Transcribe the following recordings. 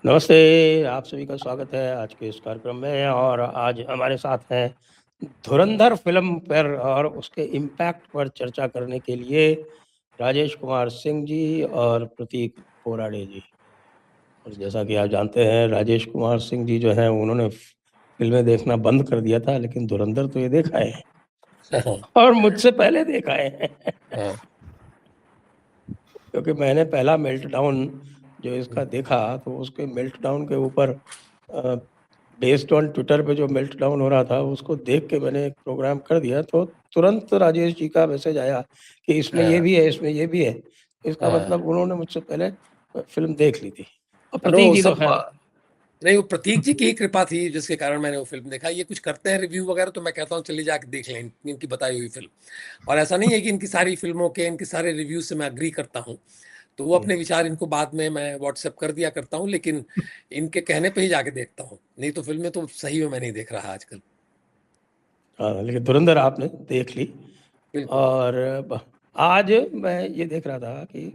नमस्ते, आप सभी का स्वागत है आज के इस कार्यक्रम में। और आज हमारे साथ हैं धुरंधर फ़िल्म पर और उसके इम्पैक्ट पर चर्चा करने के लिए राजेश कुमार सिंह जी और प्रतीक पोराड़े जी। और जैसा कि आप जानते हैं, राजेश कुमार सिंह जी जो हैं उन्होंने फ़िल्में देखना बंद कर दिया था, लेकिन धुरंधर तो ये देख आए हैं और मुझसे पहले देख आए हैं। हाँ, क्योंकि मैंने पहला मेल्टडाउन जो इसका देखा, तो उसके मेल्टडाउन के ऊपर बेस्ड ऑन ट्विटर पे जो मेल्टडाउन हो रहा था, उसको देख के मैंने एक प्रोग्राम कर दिया। तो तुरंत राजेश जी का मैसेज आया कि इसमें ये हाँ, भी है, इसमें ये भी है। इसका हाँ। मतलब उन्होंने मुझसे पहले फ़िल्म देख ली थी। और नो प्रतीक जी तो सब खैर नहीं, वो प्रतीक जी की ही कृपा थी जिसके कारण मैंने वो फिल्म देखा। ये कुछ करते हैं रिव्यू वगैरह, तो मैं कहता हूँ चलिए जाके देख लें इनकी बताई हुई फिल्म। और ऐसा नहीं है कि इनकी सारी फिल्मों के इनके सारे रिव्यू से मैं अग्री करता हूँ, तो वो अपने विचार इनको बाद में मैं व्हाट्सएप कर दिया करता हूँ, लेकिन इनके कहने पे ही जाके देखता हूँ। नहीं तो फिल्में तो सही में मैं नहीं देख रहा आजकल। हाँ, लेकिन धुरंधर आपने देख ली। बिल्कुल। और आज मैं ये देख रहा था कि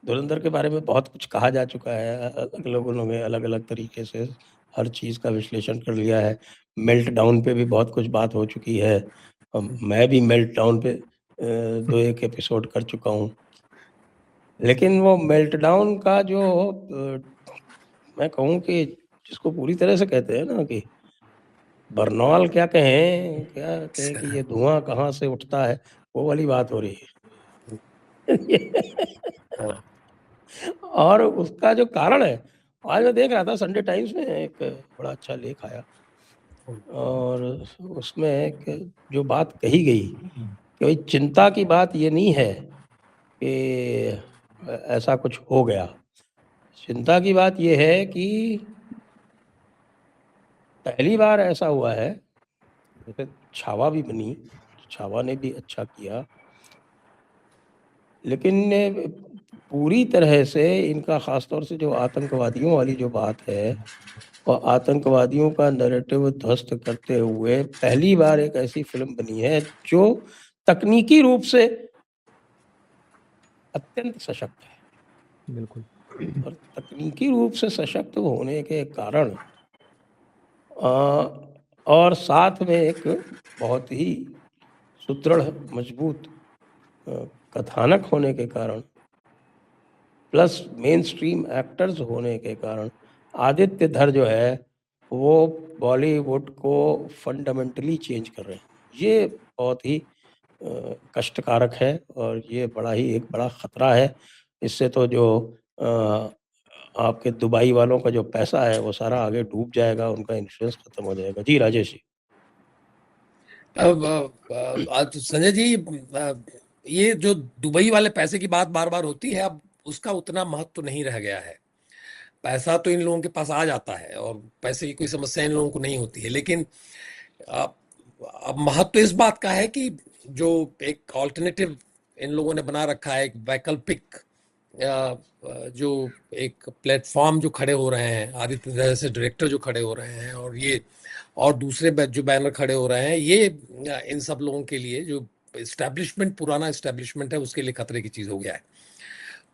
धुरंधर के बारे में बहुत कुछ कहा जा चुका है। अलग लोगों ने अलग-अलग तरीके से हर चीज़ का विश्लेषण कर लिया है। मेल्टडाउन पे भी बहुत कुछ बात हो चुकी है। मैं भी मेल्टडाउन पे 2-1 एपिसोड कर चुका हूँ। लेकिन वो मेल्टडाउन का जो मैं कहूँ कि जिसको पूरी तरह से कहते हैं ना कि बरनौल क्या कहें कि ये धुआँ कहाँ से उठता है, वो वाली बात हो रही है। हाँ, और उसका जो कारण है, आज मैं देख रहा था संडे टाइम्स में एक बड़ा अच्छा लेख आया और उसमें एक जो बात कही गई कि भाई चिंता की बात ये नहीं है कि ऐसा कुछ हो गया। चिंता की बात ये है कि पहली बार ऐसा हुआ है, जैसे छावा भी बनी, छावा ने भी अच्छा किया, लेकिन पूरी तरह से इनका ख़ास तौर से जो आतंकवादियों वाली जो बात है और आतंकवादियों का नैरेटिव ध्वस्त करते हुए पहली बार एक ऐसी फ़िल्म बनी है जो तकनीकी रूप से अत्यंत सशक्त है। बिल्कुल। और तकनीकी रूप से सशक्त होने के कारण अ, और साथ में एक बहुत ही सुदृढ़, मजबूत अ, कथानक होने के कारण प्लस मेन स्ट्रीम एक्टर्स होने के कारण आदित्य धर जो है वो बॉलीवुड को फंडामेंटली चेंज कर रहे हैं। ये बहुत ही कष्टकारक है और ये बड़ा ही एक बड़ा ख़तरा है। इससे तो जो अ, आपके दुबई वालों का जो पैसा है वो सारा आगे डूब जाएगा, उनका इंश्योरेंस ख़त्म हो जाएगा। जी, राजेश जी। अब आज संजय जी, ये जो दुबई वाले पैसे की बात बार बार होती है, अब उसका उतना महत्व नहीं रह गया है। पैसा तो इन लोगों के पास आ जाता है और पैसे की कोई समस्या इन लोगों को नहीं होती है, लेकिन अब अब महत्व इस बात का है कि जो एक ऑल्टरनेटिव इन लोगों ने बना रखा है, एक वैकल्पिक जो एक प्लेटफॉर्म जो खड़े हो रहे हैं, आदित्य जैसे डायरेक्टर जो खड़े हो रहे हैं, और ये और दूसरे जो बैनर खड़े हो रहे हैं, ये इन सब लोगों के लिए जो इस्टेब्लिशमेंट, पुराना इस्टेब्लिशमेंट है, उसके लिए खतरे की चीज हो गया है।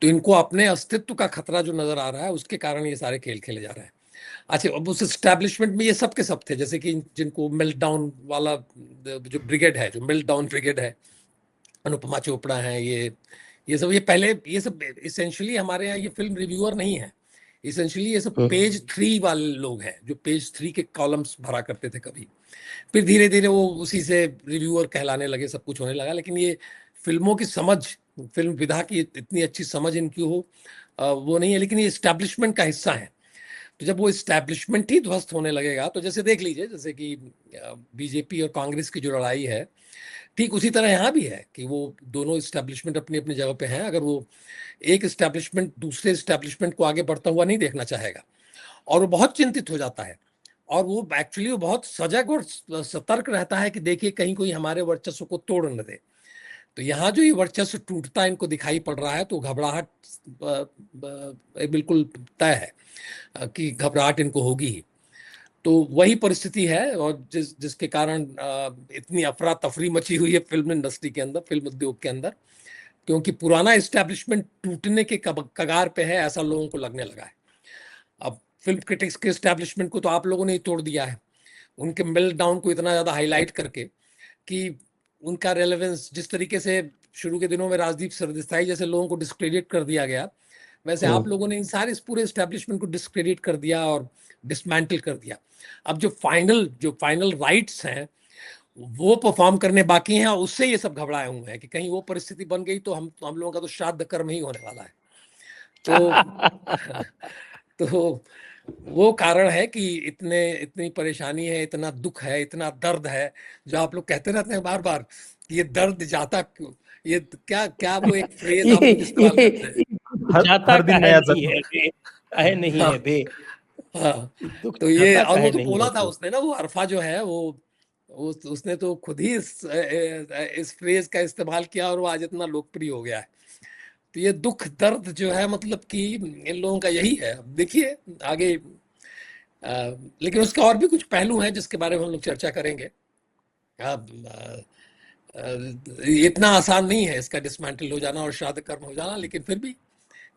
तो इनको अपने अस्तित्व का खतरा जो नजर आ रहा है, उसके कारण ये सारे खेल खेले जा रहे हैं। अच्छा, अब उस एस्टैब्लिशमेंट में ये सब के सब थे, जैसे कि जिनको मेल्ट डाउन वाला जो ब्रिगेड है, जो मेल्ट डाउन ब्रिगेड है, अनुपमा चोपड़ा है, ये सब, ये पहले ये सब इसेंशियली हमारे यहाँ ये फिल्म रिव्यूअर नहीं है। इसेंशियली ये सब हुँ। पेज 3 वाले लोग हैं, जो पेज 3 के कॉलम्स भरा करते थे कभी। फिर धीरे धीरे वो उसी से रिव्यूअर कहलाने लगे, सब कुछ होने लगा। लेकिन ये फिल्मों की समझ, फिल्म विधा की इतनी अच्छी समझ इनकी हो, वो नहीं है, लेकिन ये इस्टेब्लिशमेंट का हिस्सा है। तो जब वो इस्टेब्लिशमेंट ही ध्वस्त होने लगेगा, तो जैसे देख लीजिए, जैसे कि बीजेपी और कांग्रेस की जो लड़ाई है, ठीक उसी तरह यहाँ भी है कि वो दोनों इस्टेब्लिशमेंट अपनी अपनी जगह पे हैं। अगर वो एक इस्टेब्लिशमेंट दूसरे इस्टेब्लिशमेंट को आगे बढ़ता हुआ नहीं देखना चाहेगा, और वो बहुत चिंतित हो जाता है, और वो एक्चुअली वो बहुत सजग और सतर्क रहता है कि देखिए कहीं कोई हमारे वर्चस्व को तोड़ न दे। तो यहाँ जो ये वर्चस्व टूटता इनको दिखाई पड़ रहा है, तो घबराहट बिल्कुल तय है कि घबराहट इनको होगी ही। तो वही परिस्थिति है, और जिसके कारण इतनी अफरा तफरी मची हुई है फिल्म इंडस्ट्री के अंदर, फिल्म उद्योग के अंदर, क्योंकि पुराना एस्टेब्लिशमेंट टूटने के कगार पे है, ऐसा लोगों को लगने लगा है। अब फिल्म क्रिटिक्स के एस्टैब्लिशमेंट को तो आप लोगों ने ही तोड़ दिया है, उनके मेल्टडाउन को इतना ज़्यादा हाईलाइट करके कि उनका रेलेवेंस जिस तरीके से शुरू के दिनों में राजदीप सरदेसाई जैसे लोगों को डिस्क्रेडिट कर दिया गया, वैसे आप लोगों ने इन सारे इस पूरे एस्टैब्लिशमेंट को डिस्क्रेडिट कर दिया और डिसमेंटल कर दिया। अब जो फाइनल राइट्स हैं वो परफॉर्म करने बाकी हैं, और उससे ये सब घबराए हुए हैं कि कहीं वो परिस्थिति बन गई तो हम लोगों का तो श्राद्ध कर्म ही होने वाला है। तो तो वो कारण है कि इतनी परेशानी है, इतना दुख है, इतना दर्द है, जो आप लोग कहते रहते हैं बार बार कि ये दर्द जाता क्यों, ये क्या क्या वो एक फ्रेज आप लोग इस्तेमाल करते हैं, हर जाता हर दिन काहे नया नहीं है बे, काहे नहीं है बे, हाँ। दुख तो ये, जाता और वो काहे तो नहीं बोला है था बे। उसने ना, वो अरफा जो है वो उसने तो खुद ही इस फ्रेज का इस्तेमाल किया और वो आज इतना लोकप्रिय हो गया है। तो ये दुख दर्द जो है मतलब कि इन लोगों का यही है। अब देखिए आगे, लेकिन उसके और भी कुछ पहलू हैं जिसके बारे में हम लोग चर्चा करेंगे। अब इतना आसान नहीं है इसका डिसमेंटल हो जाना और श्राद्ध कर्म हो जाना, लेकिन फिर भी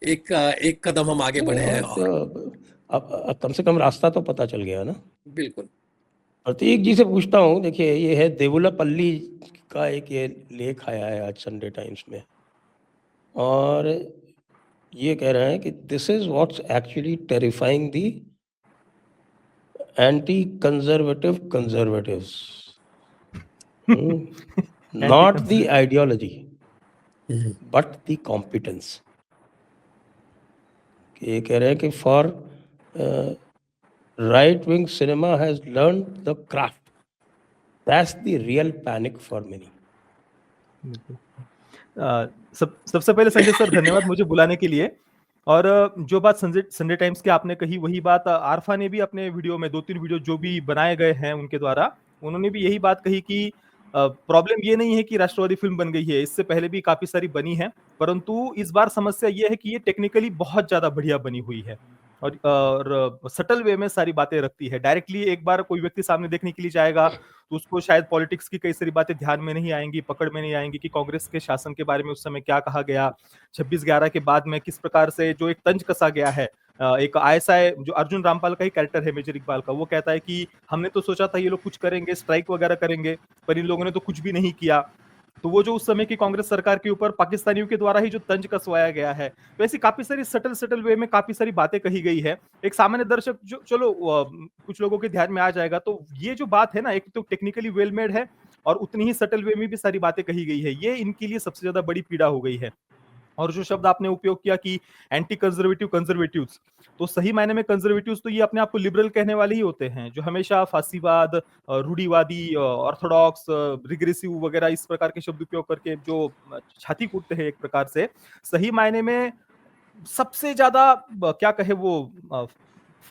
एक कदम हम आगे बढ़े हैं। और अब कम से कम रास्ता तो पता चल गया ना। बिल्कुल प्रतीक जी से पूछता हूँ, देखिए ये है देवुलापल्ली का एक ये लेख आया है आज संडे टाइम्स में, और ये कह रहे हैं कि this is what's actually terrifying the anti conservative conservatives, not the ideology but the competence. ये कह रहे हैं कि for right wing cinema has learn the craft, that's the real panic for many. सबसे पहले संजय सर धन्यवाद मुझे बुलाने के लिए। और जो बात संडे टाइम्स के आपने कही वही बात आरफा ने भी अपने वीडियो में 2-3 वीडियो जो भी बनाए गए हैं उनके द्वारा, उन्होंने भी यही बात कही कि प्रॉब्लम ये नहीं है कि राष्ट्रवादी फिल्म बन गई है, इससे पहले भी काफी सारी बनी है, परंतु इस बार समस्या ये है कि ये टेक्निकली बहुत ज्यादा बढ़िया बनी हुई है और सटल वे में सारी बातें रखती है। डायरेक्टली एक बार कोई व्यक्ति सामने देखने के लिए जाएगा तो उसको शायद पॉलिटिक्स की कई सारी बातें ध्यान में नहीं आएंगी, पकड़ में नहीं आएंगी कि कांग्रेस के शासन के बारे में उस समय क्या कहा गया, 26/11 के बाद में किस प्रकार से जो एक तंज कसा गया है। एक आईएसआई जो अर्जुन रामपाल का ही कैरेक्टर है मेजर इकबाल का, वो कहता है कि हमने तो सोचा था ये लोग कुछ करेंगे, स्ट्राइक वगैरह करेंगे, पर इन लोगों ने तो कुछ भी नहीं किया। तो वो जो उस समय की कांग्रेस सरकार के ऊपर पाकिस्तानियों के द्वारा ही जो तंज कसवाया गया है, तो ऐसी काफी सारी सटल वे में काफी सारी बातें कही गई है। एक सामान्य दर्शक जो चलो कुछ लोगों के ध्यान में आ जाएगा, तो ये जो बात है ना, एक तो टेक्निकली वेल मेड है और उतनी ही सटल वे में भी सारी बातें कही गई है, ये इनके लिए सबसे ज्यादा बड़ी पीड़ा हो गई है। और जो शब्द आपने उपयोग किया कि एंटी कंजर्वेटिव कंजर्वेटिव्स, तो सही मायने में कंजर्वेटिव्स तो ये अपने आप को लिबरल कहने वाले ही होते हैं, जो हमेशा फासीवाद, रूढ़िवादी, ऑर्थोडॉक्स, रिग्रेसिव वगैरह इस प्रकार के शब्द उपयोग करके जो छाती कूटते हैं एक प्रकार से। सही मायने में सबसे ज्यादा क्या कहे वो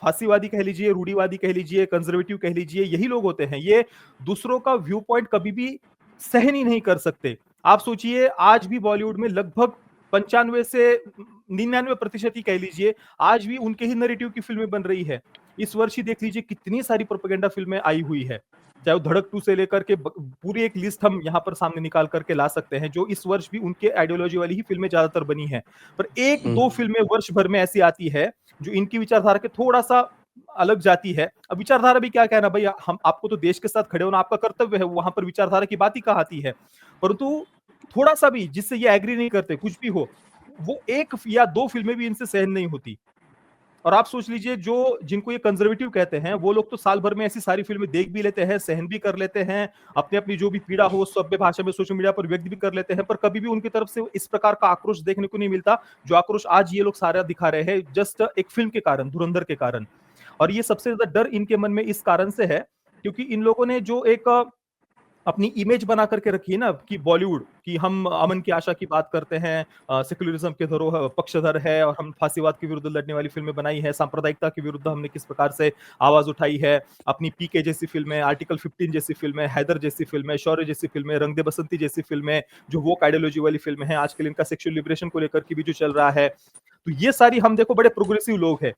फांसीवादी कह लीजिए, रूढ़िवादी कह लीजिए, कंजर्वेटिव कह लीजिए, यही लोग होते हैं। ये दूसरों का व्यू पॉइंट कभी भी सहन ही नहीं कर सकते। आप सोचिए आज भी बॉलीवुड में लगभग 95 से 99% ही कह लीजिए आज भी उनके ही नैरेटिव की फिल्में बन रही है। इस वर्ष ही देख लीजिए कितनी सारी प्रोपेगेंडा फिल्में आई हुई है, चाहे वो धड़क 2 से लेकर के पूरी एक लिस्ट हम यहाँ पर सामने निकाल करके ला सकते हैं, जो इस वर्ष भी उनके आइडियोलॉजी वाली ही फिल्में ज्यादातर बनी है। पर एक दो फिल्में वर्ष भर में ऐसी आती है जो इनकी विचारधारा के थोड़ा सा अलग जाती है। अब विचारधारा भी क्या कहना भाई, हम आपको तो देश के साथ खड़े होना आपका कर्तव्य है, वहां पर विचारधारा की बात ही कहाँ आती है। परंतु थोड़ा सा भी जिससे ये एग्री नहीं करते, कुछ भी हो, वो एक या दो फिल्में भी इनसे सहन नहीं होती। और आप सोच लीजिए जो जिनको ये कंजर्वेटिव कहते हैं वो लोग तो साल भर में ऐसी सारी फिल्में देख भी लेते हैं, सहन भी कर लेते हैं, अपनी अपनी जो भी पीड़ा हो सभ्य भाषा में सोशल मीडिया पर व्यक्त भी कर लेते हैं, पर कभी भी उनकी तरफ से इस प्रकार का आक्रोश देखने को नहीं मिलता जो आक्रोश आज ये लोग सारा दिखा रहे हैं, जस्ट एक फिल्म के कारण, धुरंधर के कारण। और ये सबसे ज्यादा डर इनके मन में इस कारण से है क्योंकि इन लोगों ने जो एक अपनी इमेज बना करके रखी है ना कि बॉलीवुड की हम अमन की आशा की बात करते हैं, सेक्युलरिज्म के धरोहर पक्षधर है और हम फांसीवाद के विरुद्ध लड़ने वाली फिल्में बनाई है, सांप्रदायिकता के विरुद्ध हमने किस प्रकार से आवाज उठाई है, अपनी पीके जैसी फिल्में, आर्टिकल 15 जैसी फिल्में, हैदर जैसी फिल्में, शौर्य जैसी फिल्में, रंग दे बसंती जैसी फिल्में, जो वो आइडियोलॉजी वाली फिल्में हैं, आजकल इनका सेक्सुअल लिबरेशन को लेकर के भी जो चल रहा है, तो ये सारी हम देखो बड़े प्रोग्रेसिव लोग हैं।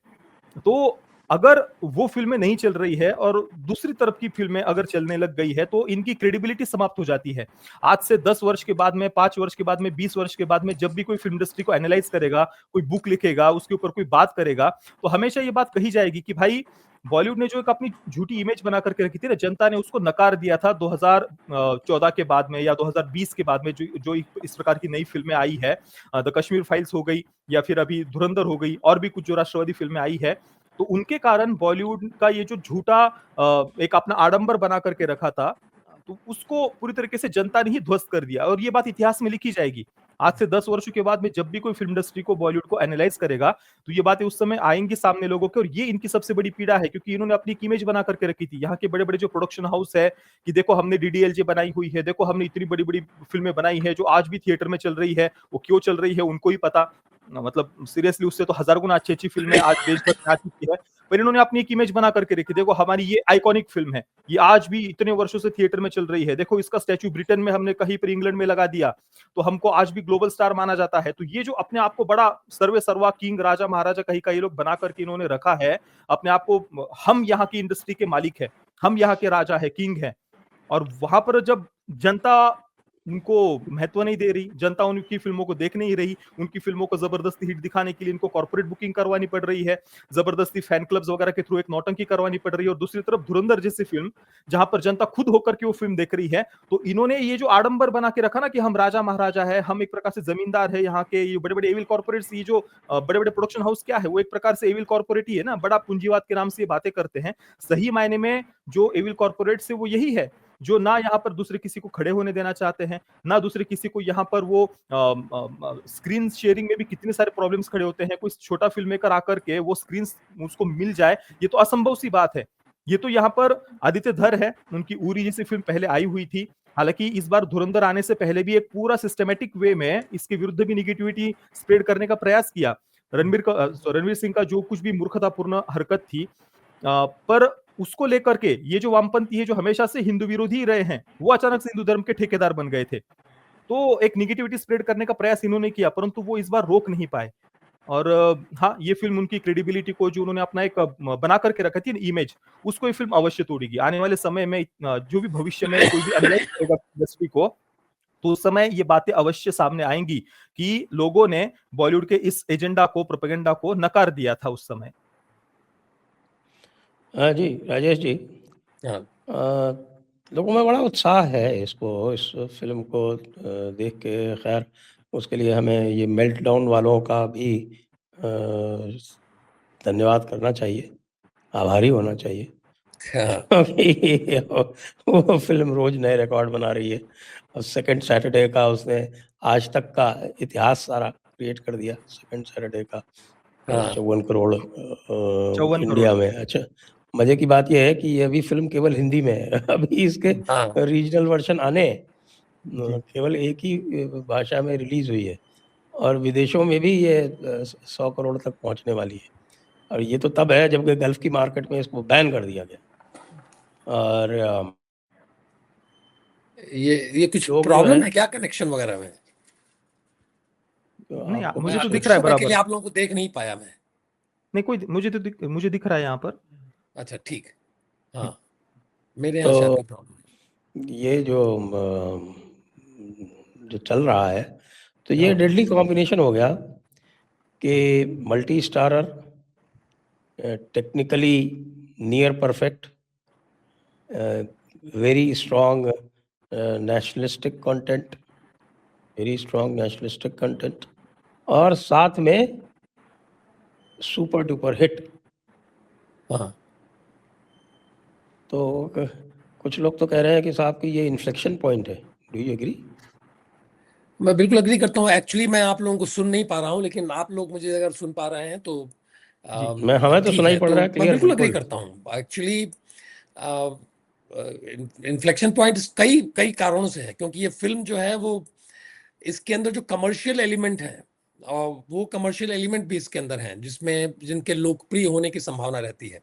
तो अगर वो फिल्में नहीं चल रही है और दूसरी तरफ की फिल्में अगर चलने लग गई है तो इनकी क्रेडिबिलिटी समाप्त हो जाती है। आज से 10 वर्ष के बाद में, 5 वर्ष के बाद में, 20 वर्ष के बाद में जब भी कोई फिल्म इंडस्ट्री को एनालाइज करेगा, कोई बुक लिखेगा, उसके ऊपर कोई बात करेगा, तो हमेशा ये बात कही जाएगी कि भाई बॉलीवुड ने जो एक अपनी झूठी इमेज बना करके रखी थी ना, जनता ने उसको नकार दिया था 2014 के बाद में या 2020 के बाद में जो इस प्रकार की नई फिल्में आई है, द कश्मीर फाइल्स हो गई या फिर अभी धुरंधर हो गई और भी कुछ जो राष्ट्रवादी फिल्में आई है, तो उनके कारण बॉलीवुड का ये जो झूठा एक अपना आडंबर बना करके रखा था, तो उसको पूरी तरीके से जनता ने ही ध्वस्त कर दिया और ये बात इतिहास में लिखी जाएगी। आज से 10 वर्षों के बाद में जब भी कोई फिल्म इंडस्ट्री को, बॉलीवुड को एनालाइज करेगा, तो ये बातें उस समय आएंगी सामने लोगों के और ये इनकी सबसे बड़ी पीड़ा है क्योंकि इन्होंने अपनी एक इमेज बना करके रखी थी। यहाँ के बड़े-बड़े जो प्रोडक्शन हाउस है कि देखो हमने डीडीएलजे बनाई हुई है, देखो हमने इतनी बड़ी-बड़ी फिल्में बनाई है जो आज भी थिएटर में चल रही है, वो क्यों चल रही है उनको ही पता। मतलब सीरियसली उससे तो हजार गुना अच्छी-अच्छी फिल्में आज देश भर में आ चुकी है। पर इन्होंने अपनी एक इमेज बना करके रखी, देखो हमारी ये आइकॉनिक फिल्म है, ये आज भी इतने वर्षों से थिएटर में चल रही है, देखो इसका स्टैच्यू ब्रिटेन में हमने कहीं पर इंग्लैंड में लगा दिया, तो हमको आज भी ग्लोबल स्टार माना जाता है। तो ये जो अपने आप को बड़ा सर्वे सर्वा किंग, राजा महाराजा कहीं का ये लोग बना करके इन्होंने रखा है, अपने आप को हम यहाँ की इंडस्ट्री के मालिक है, हम यहाँ के राजा है, किंग है। और वहां पर जब जनता उनको महत्व नहीं दे रही, जनता उनकी फिल्मों को देख नहीं रही, उनकी फिल्मों को जबरदस्ती हिट दिखाने के लिए इनको कॉर्पोरेट बुकिंग करवानी पड़ रही है, जबरदस्ती फैन क्लब्स वगैरह के थ्रू एक नौटंकी करवानी पड़ रही है, और दूसरी तरफ धुरंधर जैसी फिल्म जहां पर जनता खुद होकर के वो फिल्म देख रही है, तो इन्होंने ये जो आडंबर बना के रखा ना कि हम राजा महाराजा है, हम एक प्रकार से जमींदार है, यहाँ के ये बड़े बड़े एविल कॉर्पोरेट्स, ये जो बड़े बड़े प्रोडक्शन हाउस क्या है, वो एक प्रकार से एविल कॉर्पोरेट ही है ना, बड़ा पूंजीवाद के नाम से ये बातें करते हैं। सही मायने में जो एविल कॉर्पोरेट है वो यही है, जो ना यहाँ पर दूसरे किसी को खड़े होने देना चाहते हैं, ना दूसरे किसी को यहाँ पर वो स्क्रीन शेयरिंग में भी कितने सारे प्रॉब्लम्स खड़े होते हैं, कोई छोटा फिल्म मेकर आकर के वो स्क्रीन उसको मिल जाए, ये तो असंभव सी बात है। ये तो यहाँ पर आदित्य धर है, उनकी उरी जैसी फिल्म पहले आई हुई थी, हालांकि इस बार धुरंधर आने से पहले भी एक पूरा सिस्टमेटिक वे में इसके विरुद्ध भी निगेटिविटी स्प्रेड करने का प्रयास किया। रणवीर सिंह का जो कुछ भी मूर्खतापूर्ण हरकत थी, पर उसको लेकर के ये जो वामपंथी है, जो हमेशा से हिंदू विरोधी रहे हैं, वो अचानक से हिंदू धर्म के ठेकेदार बन गए थे। तो एक निगेटिविटी स्प्रेड करने का प्रयास इन्होंने किया, परंतु वो इस बार रोक नहीं पाए। और हाँ, ये फिल्म उनकी क्रेडिबिलिटी को जो उन्होंने अपना एक बना करके रखा थी इमेज, उसको ये फिल्म अवश्य तोड़ेगी। आने वाले समय में जो भी भविष्य में कोई भी एनालाइज करेगा इंडस्ट्री को, तो उस समय ये बातें अवश्य सामने आएंगी कि लोगों ने बॉलीवुड के इस एजेंडा को, प्रोपेगेंडा को नकार दिया था उस समय। हाँ जी, राजेश जी, हाँ, लोगों में बड़ा उत्साह है इस फिल्म को देख के। खैर, उसके लिए हमें ये मेल्टडाउन वालों का भी धन्यवाद करना चाहिए, आभारी होना चाहिए। हाँ, क्योंकि वो फिल्म रोज नए रिकॉर्ड बना रही है और सेकंड सैटरडे का उसने आज तक का इतिहास सारा क्रिएट कर दिया। सेकंड सैटरडे का हाँ, 54 करोड़ 54 इंडिया करोड़। में। अच्छा, मजे की बात यह है कि ये अभी फिल्म केवल हिंदी में है। अभी इसके हाँ, रीजनल वर्जन आने जी। केवल एक ही भाषा में रिलीज हुई है और विदेशों में भी ये 100 करोड़ तक पहुंचने वाली है। और ये तो तब है जब गल्फ की मार्केट में इसको बैन कर दिया गया। और ये कुछ लोग जो प्रॉब्लम हैं है क्या कनेक्शन वगैरह में? नहीं, आपको मुझे तो कुछ दिख रहा है समय के बराबर। लिए आप लोगों को देख नहीं पाया मैं। नहीं, कोई मुझे दिख रहा है यहाँ पर। अच्छा, ठीक। हाँ, मेरे तो यहाँ शायद कोई प्रॉब्लम। ये जो चल रहा है, तो ये हाँ, डेडली कॉम्बिनेशन हो गया कि multi starrer, technically near perfect, very strong nationalistic content, very strong nationalistic content, और साथ में सुपर डुपर हिट। हाँ, तो कुछ लोग तो कह रहे हैं कि साहब कि ये इन्फ्लेक्शन पॉइंट है। Do you agree? मैं बिल्कुल अग्री करता हूँ। एक्चुअली मैं आप लोगों को सुन नहीं पा रहा हूँ, लेकिन आप लोग मुझे अगर सुन पा रहे हैं तो मैं हमें तो ठीक सुनाई है। पड़ तो रहा है मैं क्लियर, बिल्कुल अग्री बिल्कुल। करता हूँ। एक्चुअली इन्फ्लेक्शन पॉइंट कई कई कारणों से है, क्योंकि ये फिल्म जो है वो, इसके अंदर जो कमर्शियल एलिमेंट है, और वो कमर्शियल एलिमेंट भी इसके अंदर हैं जिसमें जिनके लोकप्रिय होने की संभावना रहती है।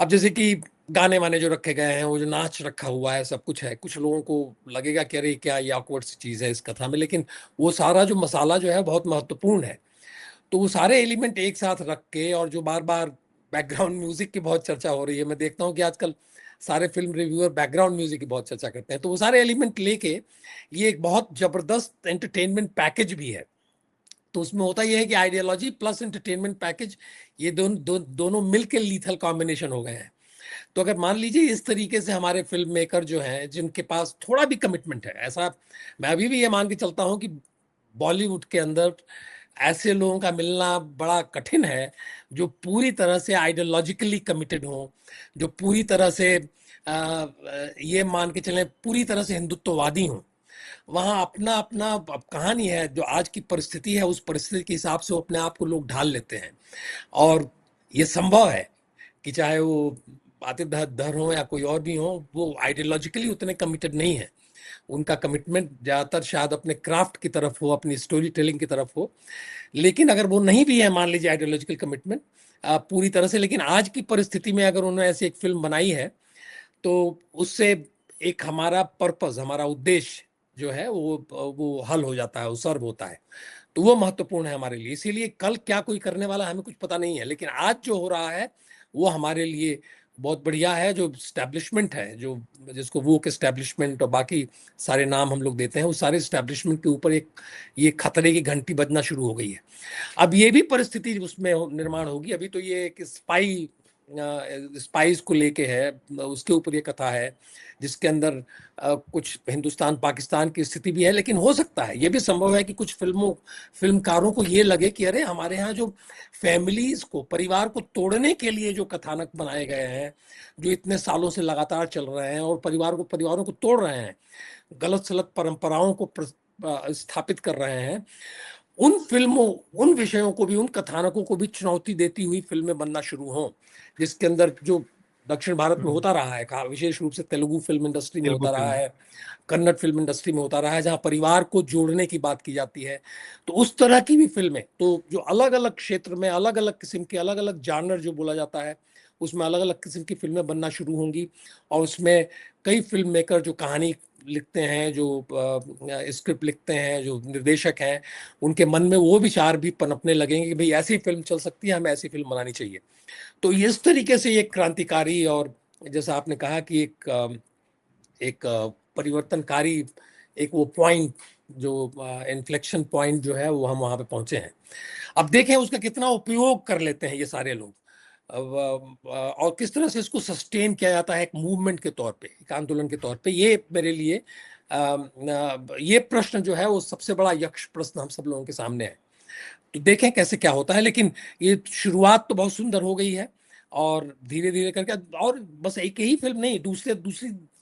अब जैसे कि गाने वाने जो रखे गए हैं, वो जो नाच रखा हुआ है, सब कुछ है, कुछ लोगों को लगेगा कि अरे क्या ये awkward सी चीज़ है इस कथा में, लेकिन वो सारा जो मसाला जो है बहुत महत्वपूर्ण है। तो वो सारे एलिमेंट एक साथ रख के, और जो बार बार बैकग्राउंड म्यूजिक की बहुत चर्चा हो रही है। मैं देखता हूँ कि आजकल सारे फिल्म रिव्यूअर बैकग्राउंड म्यूजिक की बहुत चर्चा करते हैं, तो वो सारे एलिमेंट लेके ये एक बहुत जबरदस्त एंटरटेनमेंट पैकेज भी है। तो उसमें होता यह है कि आइडियोलॉजी प्लस एंटरटेनमेंट पैकेज, ये दोनों मिलकर लीथल कॉम्बिनेशन हो गए हैं। तो अगर मान लीजिए इस तरीके से हमारे फिल्म मेकर जो हैं, जिनके पास थोड़ा भी कमिटमेंट है, ऐसा मैं अभी भी ये मान के चलता हूँ कि बॉलीवुड के अंदर ऐसे लोगों का मिलना बड़ा कठिन है जो पूरी तरह से आइडियोलॉजिकली कमिटेड हों, जो पूरी तरह से ये मान के चलें पूरी तरह से हिंदुत्ववादी हों। वहाँ अपना अपना अब कहानी है, जो आज की परिस्थिति है उस परिस्थिति के हिसाब से वो अपने आप को लोग ढाल लेते हैं। और ये संभव है कि चाहे वो आतिथ्य हो या कोई और भी हो, वो आइडियोलॉजिकली उतने कमिटेड नहीं है। उनका कमिटमेंट ज़्यादातर शायद अपने क्राफ्ट की तरफ हो, अपनी स्टोरी टेलिंग की तरफ हो। लेकिन अगर वो नहीं भी है, मान लीजिए आइडियोलॉजिकल कमिटमेंट पूरी तरह से, लेकिन आज की परिस्थिति में अगर उन्होंने ऐसी एक फिल्म बनाई है तो उससे एक हमारा पर्पस, हमारा उद्देश्य जो है वो हल हो जाता है, वो सर्व होता है। तो वो महत्वपूर्ण है हमारे लिए। इसीलिए कल क्या कोई करने वाला हमें कुछ पता नहीं है, लेकिन आज जो हो रहा है वो हमारे लिए बहुत बढ़िया है। जो स्टैब्लिशमेंट है, जो जिसको वोक एस्टैब्लिशमेंट और बाकी सारे नाम हम लोग देते हैं, उस सारे स्टैब्लिशमेंट के ऊपर एक ये खतरे की घंटी बजना शुरू हो गई है। अब ये भी परिस्थिति उसमें निर्माण होगी। अभी तो ये एक स्पाइस को लेके है, उसके ऊपर ये कथा है, जिसके अंदर कुछ हिंदुस्तान पाकिस्तान की स्थिति भी है। लेकिन हो सकता है, ये भी संभव है कि कुछ फिल्मकारों को ये लगे कि अरे हमारे यहाँ जो फैमिलीज को, परिवार को तोड़ने के लिए जो कथानक बनाए गए हैं, जो इतने सालों से लगातार चल रहे हैं और परिवारों को तोड़ रहे हैं, गलत सलत परंपराओं को स्थापित कर रहे हैं, उन फिल्मों, उन विषयों को भी, उन कथानकों को भी चुनौती देती हुई फिल्में बनना शुरू हों, जिसके अंदर जो दक्षिण भारत में होता रहा है, विशेष रूप से तेलुगु फिल्म इंडस्ट्री में होता रहा है, कन्नड़ फिल्म इंडस्ट्री में होता रहा है, जहां परिवार को जोड़ने की बात की जाती है। तो उस तरह की भी फिल्में, तो जो अलग अलग क्षेत्र में अलग अलग किस्म के, अलग अलग जानर जो बोला जाता है, उसमें अलग अलग किस्म की फिल्में बनना शुरू होंगी। और उसमें कई फिल्म मेकर जो कहानी लिखते हैं, जो स्क्रिप्ट लिखते हैं, जो निर्देशक हैं, उनके मन में वो विचार भी पनपने लगेंगे कि भाई ऐसी फिल्म चल सकती है, हमें ऐसी फिल्म बनानी चाहिए। तो इस तरीके से ये क्रांतिकारी, और जैसा आपने कहा कि एक परिवर्तनकारी, एक वो पॉइंट, जो इन्फ्लेक्शन पॉइंट जो है, वो हम वहां पे पहुंचे हैं। अब देखें उसका कितना उपयोग कर लेते हैं ये सारे लोग, और किस तरह से इसको सस्टेन किया जाता है एक मूवमेंट के तौर पे, एक आंदोलन के तौर पे। ये मेरे लिए ये प्रश्न जो है वो सबसे बड़ा यक्ष प्रश्न हम सब लोगों के सामने है। तो देखें कैसे क्या होता है। लेकिन ये शुरुआत तो बहुत सुंदर हो गई है, और धीरे धीरे करके, और बस एक ही फिल्म नहीं, दूसरी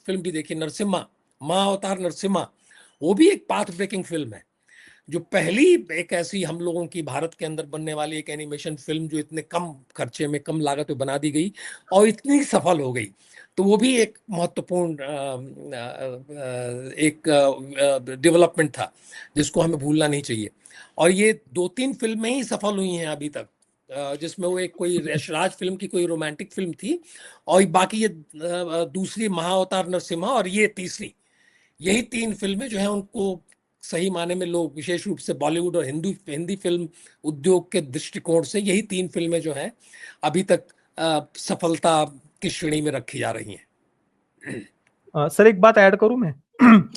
फिल्म भी देखिए, नरसिम्हा, महाअवतार नरसिम्हा, वो भी एक पाथ ब्रेकिंग फिल्म है, जो पहली एक ऐसी हम लोगों की भारत के अंदर बनने वाली एक एनिमेशन फिल्म जो इतने कम खर्चे में, कम लागत में बना दी गई और इतनी सफल हो गई। तो वो भी एक महत्वपूर्ण एक डेवलपमेंट था, जिसको हमें भूलना नहीं चाहिए। और ये 2-3 फिल्में ही सफल हुई हैं अभी तक, जिसमें वो एक कोई यशराज फिल्म की कोई रोमांटिक फिल्म थी, और बाकी ये दूसरी महाअवतार नरसिम्हा, और ये तीसरी, यही 3 फिल्में जो हैं उनको सही माने में लोग, विशेष रूप से बॉलीवुड और हिंदी फिल्म उद्योग के दृष्टिकोण से, यही 3 फिल्में जो हैं अभी तक सफलता की श्रेणी में रखी जा रही हैं। सर एक बात ऐड करूं मैं?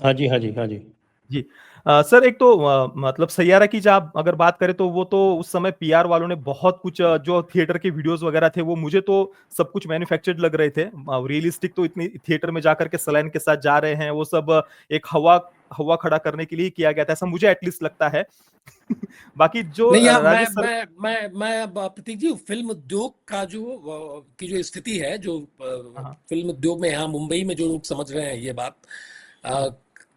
हाँ जी, हाँ जी, हाँ जी। जी। सर एक तो मतलब सैयारा की जब अगर बात करें तो वो तो उस समय पीआर वालों ने बहुत कुछ जो थिएटर के वीडियोस वगैरह थे वो मुझे तो सब कुछ मैन्युफैक्चर्ड लग रहे थे। रियलिस्टिक तो इतनी थिएटर में जाकर के सलाइन के साथ जा रहे हैं, वो सब एक हवा खड़ा करने के लिए किया गया था, ऐसा मुझे एटलीस्ट लगता है। बाकी जो नहीं, राजेश सर, मैं प्रतीक जी, फिल्म उद्योग का की जो स्थिति है, जो फिल्म उद्योग में यहाँ मुंबई में जो लोग समझ रहे हैं ये बात,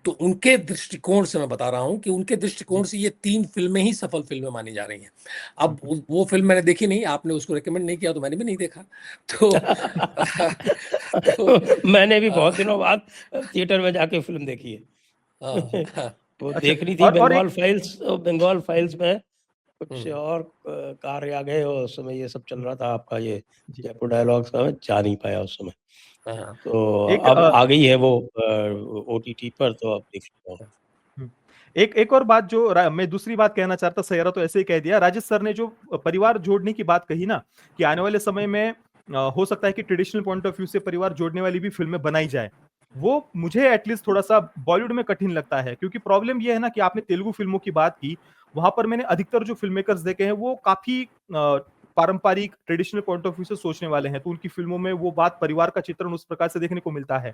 तो उनके दृष्टिकोण से मैं बता रहा हूँ कि उनके दृष्टिकोण से ये 3 फिल्में ही सफल फिल्में मानी जा रही हैं। अब वो फिल्म मैंने देखी नहीं, आपने उसको रेकमेंड नहीं किया, तो मैंने भी नहीं देखा। तो मैंने भी बहुत दिनों बाद थिएटर में जाके फिल्म देखी है। वो अच्छा, देखनी थी और बंगाल फाइल्स में कुछ और कार्य आ गए, और उस समय ये सब चल रहा था आपका, ये जयपुर डायलॉग्स का, मैं जा नहीं पाया उस समय। तो एक अब आ गई है वो OTT पर, तो अब देख सकता हूँ। एक और बात जो मैं दूसरी बात कहना चाहता, सैयरा तो ऐसे ही कह दिया। राजेश सर ने जो परिवार जोड़ने की बात कही ना, कि आने वाले समय में हो सकता है कि ट्रेडिशनल पॉइंट ऑफ व्यू से परिवार जोड़ने वाली भी फिल्में बनाई जाए, वो मुझे एटलीस्ट थोड़ा सा बॉलीवुड में कठिन लगता है। क्योंकि प्रॉब्लम ये है ना कि आपने तेलुगु फिल्मों की बात की, वहां पर मैंने अधिकतर जो फिल्म मेकर्स देखे हैं वो काफी पारंपरिक ट्रेडिशनल पॉइंट ऑफ व्यू से सोचने वाले हैं, तो उनकी फिल्मों में वो बात, परिवार का चित्रण उस प्रकार से देखने को मिलता है।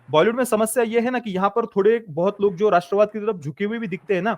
बॉलीवुड में समस्या ये है ना कि यहाँ पर थोड़े बहुत लोग जो राष्ट्रवाद की तरफ झुके हुए भी दिखते हैं ना,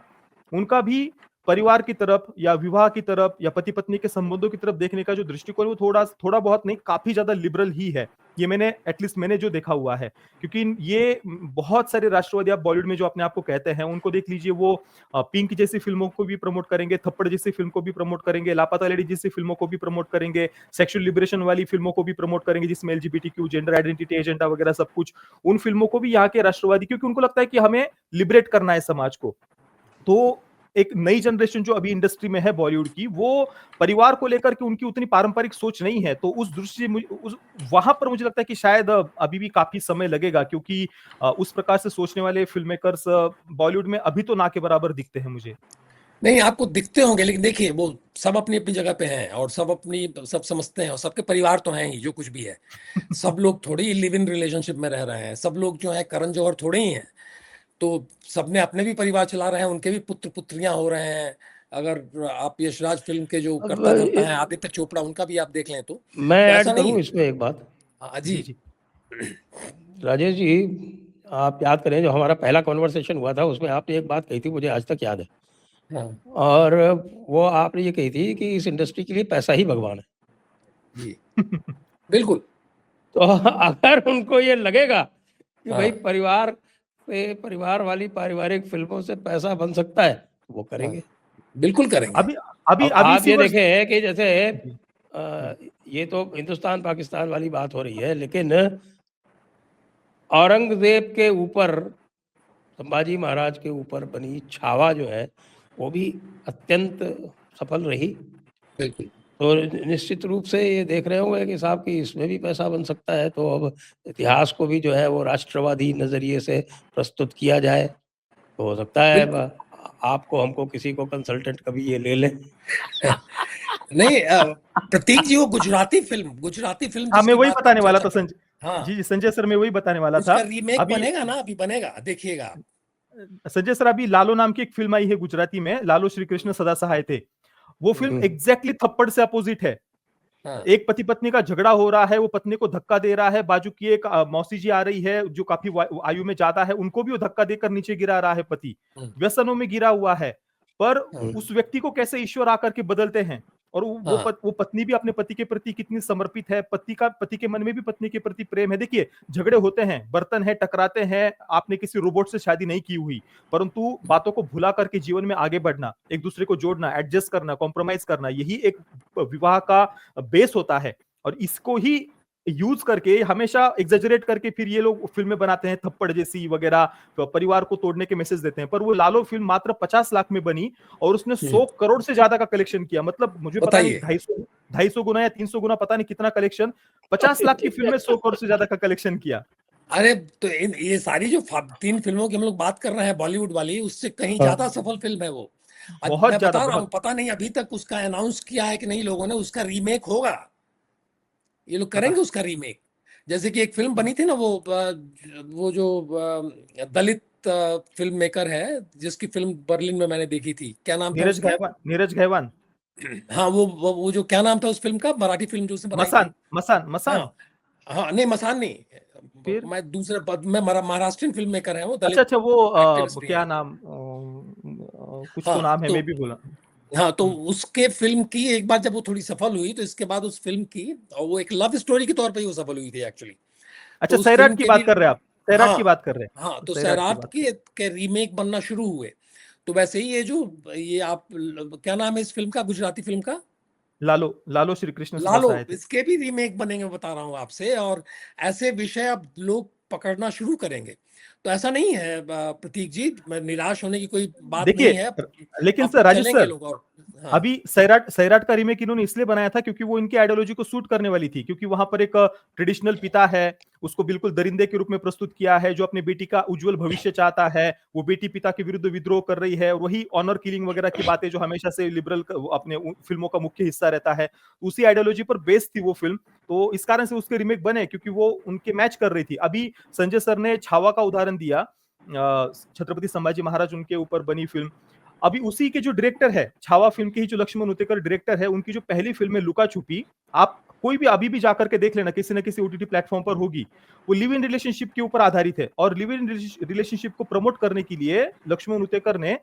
उनका भी परिवार की तरफ या विवाह की तरफ या पति पत्नी के संबंधों की तरफ देखने का जो दृष्टिकोण है वो थोड़ा बहुत नहीं, काफी ज्यादा लिबरल ही है। ये मैंने एटलीस्ट मैंने जो देखा हुआ है, क्योंकि ये बहुत सारे राष्ट्रवादी आप बॉलीवुड में जो अपने आप को कहते हैं उनको देख लीजिए, वो पिंक जैसी फिल्मों को भी प्रमोट करेंगे, थप्पड़ जैसी फिल्म को भी प्रमोट करेंगे, लापता लेडी जैसी फिल्मों को भी प्रमोट करेंगे, सेक्सुअल लिबरेशन वाली फिल्मों को भी प्रमोट करेंगे जिसमें एलजीबीटीक्यू, जेंडर आइडेंटिटी एजेंडा वगैरह सब कुछ, उन फिल्मों को भी यहाँ के राष्ट्रवादी, क्योंकि उनको लगता है कि हमें लिबरेट करना है समाज को। तो एक नई जनरेशन जो अभी इंडस्ट्री में है बॉलीवुड की, वो परिवार को लेकर के उनकी उतनी पारंपरिक सोच नहीं है, तो उस दृष्टि से वहां पर मुझे लगता है कि शायद अभी भी काफी समय लगेगा, क्योंकि उस प्रकार से सोचने वाले फिल्म मेकर्स बॉलीवुड में अभी तो ना के बराबर दिखते हैं मुझे। नहीं, आपको दिखते होंगे, लेकिन देखिए वो सब अपनी अपनी जगह पे हैं और सब समझते हैं और सबके परिवार तो हैं ही, जो कुछ भी है। सब लोग थोड़ी ही लिव इन रिलेशनशिप में रह रहे हैं, सब लोग जो है करण जौहर थोड़े ही हैं, तो सबने अपने भी परिवार चला रहे हैं, उनके भी पुत्र पुत्रियां हो रहे हैं। अगर आप यशराज फिल्म के जो अब कर्ता धर्ता हैं आदित्य चोपड़ा, उनका भी आप देख लें तो मैं ऐसा ऐड नहीं करूं है। इसमें एक बात। हाँ जी जी। जी। राजेश जी, आप याद करें जो हमारा पहला कॉन्वर्सेशन हुआ था उसमें आपने एक बात कही थी, मुझे आज तक याद है, हाँ और वो आपने ये कही थी कि इस इंडस्ट्री के लिए पैसा ही भगवान है। जी, बिल्कुल। तो अगर उनको ये लगेगा कि भाई हाँ परिवार से, परिवार वाली पारिवारिक फिल्मों से पैसा बन सकता है, तो वो हाँ, करेंगे। बिल्कुल करेंगे। अभी अभी अब अभी आप इसी ये वर्ष। देखें कि जैसे जी। ये तो हिंदुस्तान पाकिस्तान वाली बात हो रही है, लेकिन औरंगजेब के ऊपर, संभाजी महाराज के ऊपर बनी छावा जो है वो भी अत्यंत सफल रही। बिल्कुल। तो निश्चित रूप से ये देख रहे होंगे कि साहब कि इसमें भी पैसा बन सकता है, तो अब इतिहास को भी जो है वो राष्ट्रवादी नजरिए से प्रस्तुत किया जाए, तो हो सकता है बिल्कुल। आपको हमको किसी को कंसल्टेंट कभी ये ले लें। नहीं, प्रतीक जी, वो गुजराती फिल्म हाँ, मैं जिसकी वही बात बताने आप वाला चर्चा था कर, संजय। हाँ, जी संजय सर, मैं वही बताने वाला था। उसका रीमेक अभी बनेगा ना, अभी बनेगा, देखिएगा। संजय सर, अभी लालो नाम की एक फिल्म आई है गुजराती में, लालो श्री कृष्ण सदा सहाय थे। वो फिल्म एग्जैक्टली थप्पड़ से अपोजिट है। हाँ एक पति पत्नी का झगड़ा हो रहा है, वो पत्नी को धक्का दे रहा है, बाजू की एक मौसी जी आ रही है जो काफी आयु में ज्यादा है, उनको भी वो धक्का देकर नीचे गिरा रहा है पति, व्यसनों में गिरा हुआ है। पर उस व्यक्ति को कैसे ईश्वर आकर के बदलते हैं, और वो पत्नी भी अपने पति के प्रति कितनी समर्पित है, पति के मन में भी पत्नी के प्रति प्रेम है। देखिए, झगड़े होते हैं, बर्तन है, टकराते हैं, आपने किसी रोबोट से शादी नहीं की हुई, परंतु बातों को भुला करके जीवन में आगे बढ़ना, एक दूसरे को जोड़ना, एडजस्ट करना, कॉम्प्रोमाइज करना, यही एक विवाह का बेस होता है। और इसको ही यूज करके, हमेशा एग्जेजरेट करके फिर ये लोग फिल्में बनाते हैं थप्पड़ जैसी वगैरह, परिवार को तोड़ने के मैसेज देते हैं। पर वो लालो फिल्म मात्र 50 लाख में बनी और उसने 100 करोड़ से ज्यादा का कलेक्शन किया। मतलब मुझे पता नहीं, बताइए। 250 गुना या 300 गुना, पता नहीं कितना कलेक्शन, 50 लाख की फिल्म में 100 करोड़ से ज्यादा का कलेक्शन किया। अरे तो ये सारी जो 3 फिल्मों की हम लोग बात कर रहे हैं बॉलीवुड वाली, उससे कहीं ज्यादा सफल फिल्म है वो। बहुत मैं ज्यादा, बता रहा हूँ, बहुत। पता नहीं अभी तक उसका अनाउंस किया है कि नहीं लोगों ने, उसका रीमेक होगा, ये लोग करेंगे उसका रीमेक। जैसे कि एक फिल्म बनी थी ना, वो जो दलित फिल्म मेकर है, जिसकी फिल्म बर्लिन में मैंने देखी थी, क्या नाम था नीरज उसका? घैवान, नीरज घैवान। हाँ, वो जो क्या नाम था उस फिल्म का, मराठी फिल्म जो उसने बनाई थी। मसान, मसान, मसान। हाँ हाँ, नहीं मसान नहीं, फिर मैं महाराष्ट्रियन फिल्म मेकर है वो, अच्छा दलित अच्छा, वो एक्टिविस्ट भी क्या हैं। नाम, कुछ तो हाँ नाम है, तो मैं भी बोला। हाँ, तो उसके फिल्म की एक बार जब वो थोड़ी सफल हुई, तो इसके बाद उस फिल्म की, और वो एक लव स्टोरी के तौर पे ही वो सफल हुई थी एक्चुअली। अच्छा, तो उस सैराट फिल्म की के बात भी, कर रहे हैं आप, सैराट की हाँ बात कर रहे हाँ, हैं, तो सैराट की सैराट बात कर रहे के रीमेक बनना शुरू हुए। तो वैसे ही ये आप, क्या नाम है इस फिल्म का, गुजराती फिल्म का? हैं। लालो, लालो श्री कृष्ण सदा लालो, सहाय थे। इसके भी रीमेक बनेंगे, बता रहा हूँ आपसे। और ऐसे विषय अब लोग पकड़ना शुरू करेंगे। तो ऐसा नहीं है प्रतीक जी, निराश होने की कोई बात नहीं देखिए, है। लेकिन अब सर, राजेश चलेंगे सर, लोग। और हाँ अभी सैराट का रीमेक इन्होंने इसलिए बनाया था क्योंकि वो इनकी आइडियोलॉजी को सूट करने वाली थी, क्योंकि वहां पर एक ट्रेडिशनल पिता है, उसको बिल्कुल दरिंदे के रूप में प्रस्तुत किया है, जो अपनी बेटी का उज्जवल भविष्य चाहता है। वो बेटी पिता के विरुद्ध विद्रोह कर रही है, और वही ऑनर किलिंग वगैरह की बातें जो हमेशा से लिबरल अपने फिल्मों का मुख्य हिस्सा रहता है, उसी आइडियोलॉजी पर बेस्ड थी वो फिल्म। तो इस कारण से उसके रीमेक बने, क्योंकि वो उनके मैच कर रही थी। अभी संजय सर ने छावा का उदाहरण दिया, छत्रपति संभाजी महाराज उनके ऊपर बनी फिल्म। अभी उसी के जो डायरेक्टर है, छावा फिल्म के ही जो लक्ष्मण उतेकर डायरेक्टर है, उनकी जो पहली फिल्म है लुका छुपी, आप कोई भी अभी भी जाकर के देख लेना, किसी न किसी ओटीटी प्लेटफॉर्म पर होगी। वो लिव इन रिलेशनशिप के ऊपर आधारित है, और लिव इन रिलेशनशिप को प्रमोट करने के लिए लक्ष्मण उतेकर ने